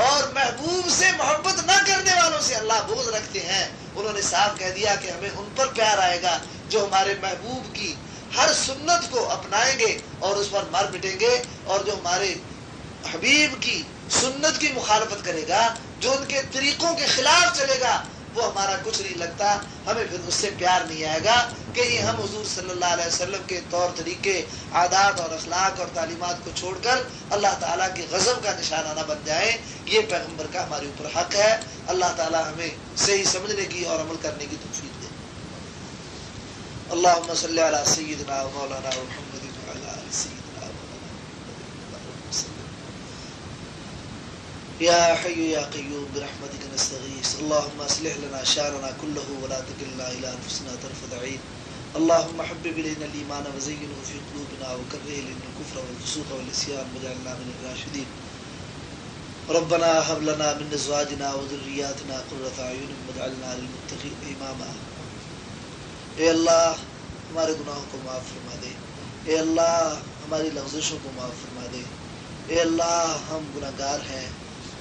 اور محبوب سے محبت نہ کرنے والوں سے اللہ بغض رکھتے ہیں۔ انہوں نے صاف کہہ دیا کہ ہمیں ان پر پیار آئے گا جو ہمارے محبوب کی ہر سنت کو اپنائیں گے اور اس پر مر مٹیں گے، اور جو ہمارے حبیب کی سنت کی مخالفت کرے گا جو ان کے طریقوں کے خلاف چلے گا وہ ہمارا کچھ نہیں لگتا، ہمیں پھر اس سے پیار نہیں آئے گا۔ کہیں ہم حضور صلی اللہ علیہ وسلم کے طور طریقے، عادات اور اخلاق اور تعلیمات کو چھوڑ کر اللہ تعالیٰ کے غضب کا نشانہ نہ بن جائیں۔ یہ پیغمبر کا ہمارے اوپر حق ہے۔ اللہ تعالیٰ ہمیں صحیح سمجھنے کی اور عمل کرنے کی توفیق دے۔ اللہم صلی علی سیدنا و مولانا محمد وعلی آل سیدنا و یا حی یا قیوم برحمتک نستغیث اللہم اصلح لنا شأننا کلہ ولا تکلنا الی انفسنا طرفۃ عین اللہم حبب الینا الایمان وزینہ فی قلوبنا وکرہ الینا الکفر والفسوق والعصیان واجعلنا من الراشدین ربنا هب لنا من ازواجنا وذریاتنا قرۃ اعین واجعلنا للمتقین اماما۔ اے اللہ ہمارے گناہوں کو معاف فرما دے، اے اللہ ہماری لغزشوں کو معاف فرما دے، اے اللہ ہم گناہگار ہیں،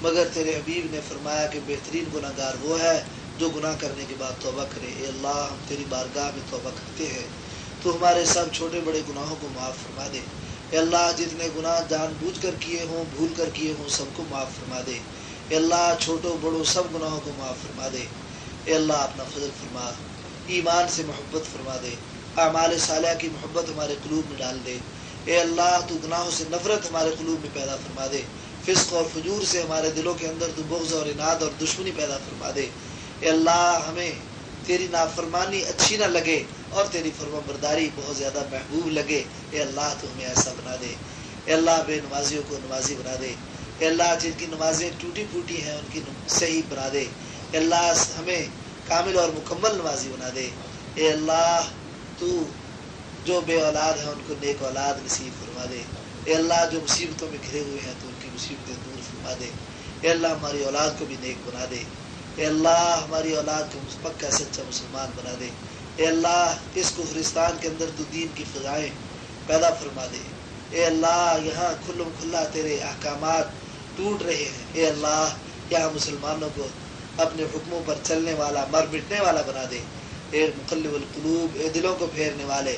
مگر تیرے حبیب نے فرمایا کہ بہترین گناہگار وہ ہے جو گناہ کرنے کے بعد توبہ کرے۔ اے اللہ ہم تیری بارگاہ میں توبہ کرتے ہیں، تو ہمارے سب چھوٹے بڑے گناہوں کو معاف فرما دے۔ اے اللہ جتنے گناہ جان بوجھ کر کیے ہوں، بھول کر کیے ہوں، سب کو معاف فرما دے۔ اے اللہ چھوٹوں بڑوں سب گناہوں کو معاف فرما دے۔ اے اللہ اپنا فضل فرما، ایمان سے محبت فرما دے، اعمال صالحہ کی محبت ہمارے قلوب میں ڈال دے۔ اے اللہ تو گناہوں سے نفرت ہمارے قلوب میں پیدا فرما دے، فسق اور فجور سے ہمارے دلوں کے اندر تو بغض اور عناد اور دشمنی پیدا فرما دے۔ اے اللہ ہمیں تیری نافرمانی اچھی نہ لگے اور تیری فرما برداری بہت زیادہ محبوب لگے۔ اے اللہ تو ہمیں ایسا بنا دے۔ اے اللہ بے نمازیوں کو نمازی بنا دے۔ اے اللہ جن کی نمازیں ٹوٹی پھوٹی ہیں ان کی صحیح بنا دے۔ اے اللہ ہمیں کامل اور مکمل نمازی بنا دے۔ اے اللہ تو جو بے اولاد ہیں ان کو نیک اولاد نصیب فرما دے۔ اے اللہ جو مصیبتوں میں گھرے ہوئے ہیں تو ان کی مصیبتیں دور فرما دے۔ اے اللہ ہماری اولاد کو بھی نیک بنا دے۔ اے اللہ ہماری اولاد کو پکا سچا مسلمان بنا دے۔ اے اللہ اس کفرستان کے اندر تو دین کی فضائیں پیدا فرما دے۔ اے اللہ یہاں کھلم کھلا تیرے احکامات ٹوٹ رہے ہیں۔ اے اللہ یہاں مسلمانوں کو اپنے حکموں پر چلنے والا، مر مٹنے والا بنا دے۔ اے مقلب القلوب، اے دلوں کو پھیرنے والے،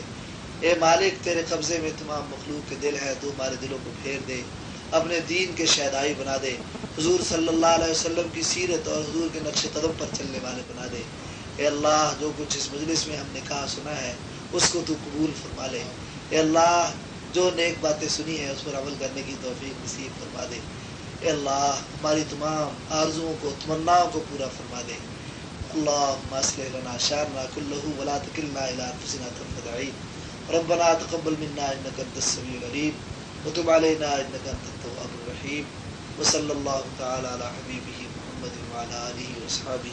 اے مالک تیرے قبضے میں تمام مخلوق کے دل ہے، تو ہمارے دلوں کو پھیر دے، اپنے دین کے شہدائی بنا دے، حضور صلی اللہ علیہ وسلم کی سیرت اور حضور کے نقش قدم پر چلنے والے بنا دے۔ اے اللہ جو کچھ اس مجلس میں ہم نے کہا سنا ہے اس کو تو قبول فرما لے۔ اے اللہ جو نیک باتیں سنی ہیں اس پر عمل کرنے کی توفیق نصیب فرما دے۔ اے اللہ ہماری تمام آرزوؤں کو، تمناؤں کو پورا فرما دے۔ اللہم اصلح لنا شأننا کلہ ولا تکلنا الی انفسنا طرفۃ عین ربنا تقبل منا انک انت السمیع العلیم وتب علینا انک انت التواب الرحیم وصلی اللہ تعالی علی حبیبہ محمد وعلی آلہ وصحبہ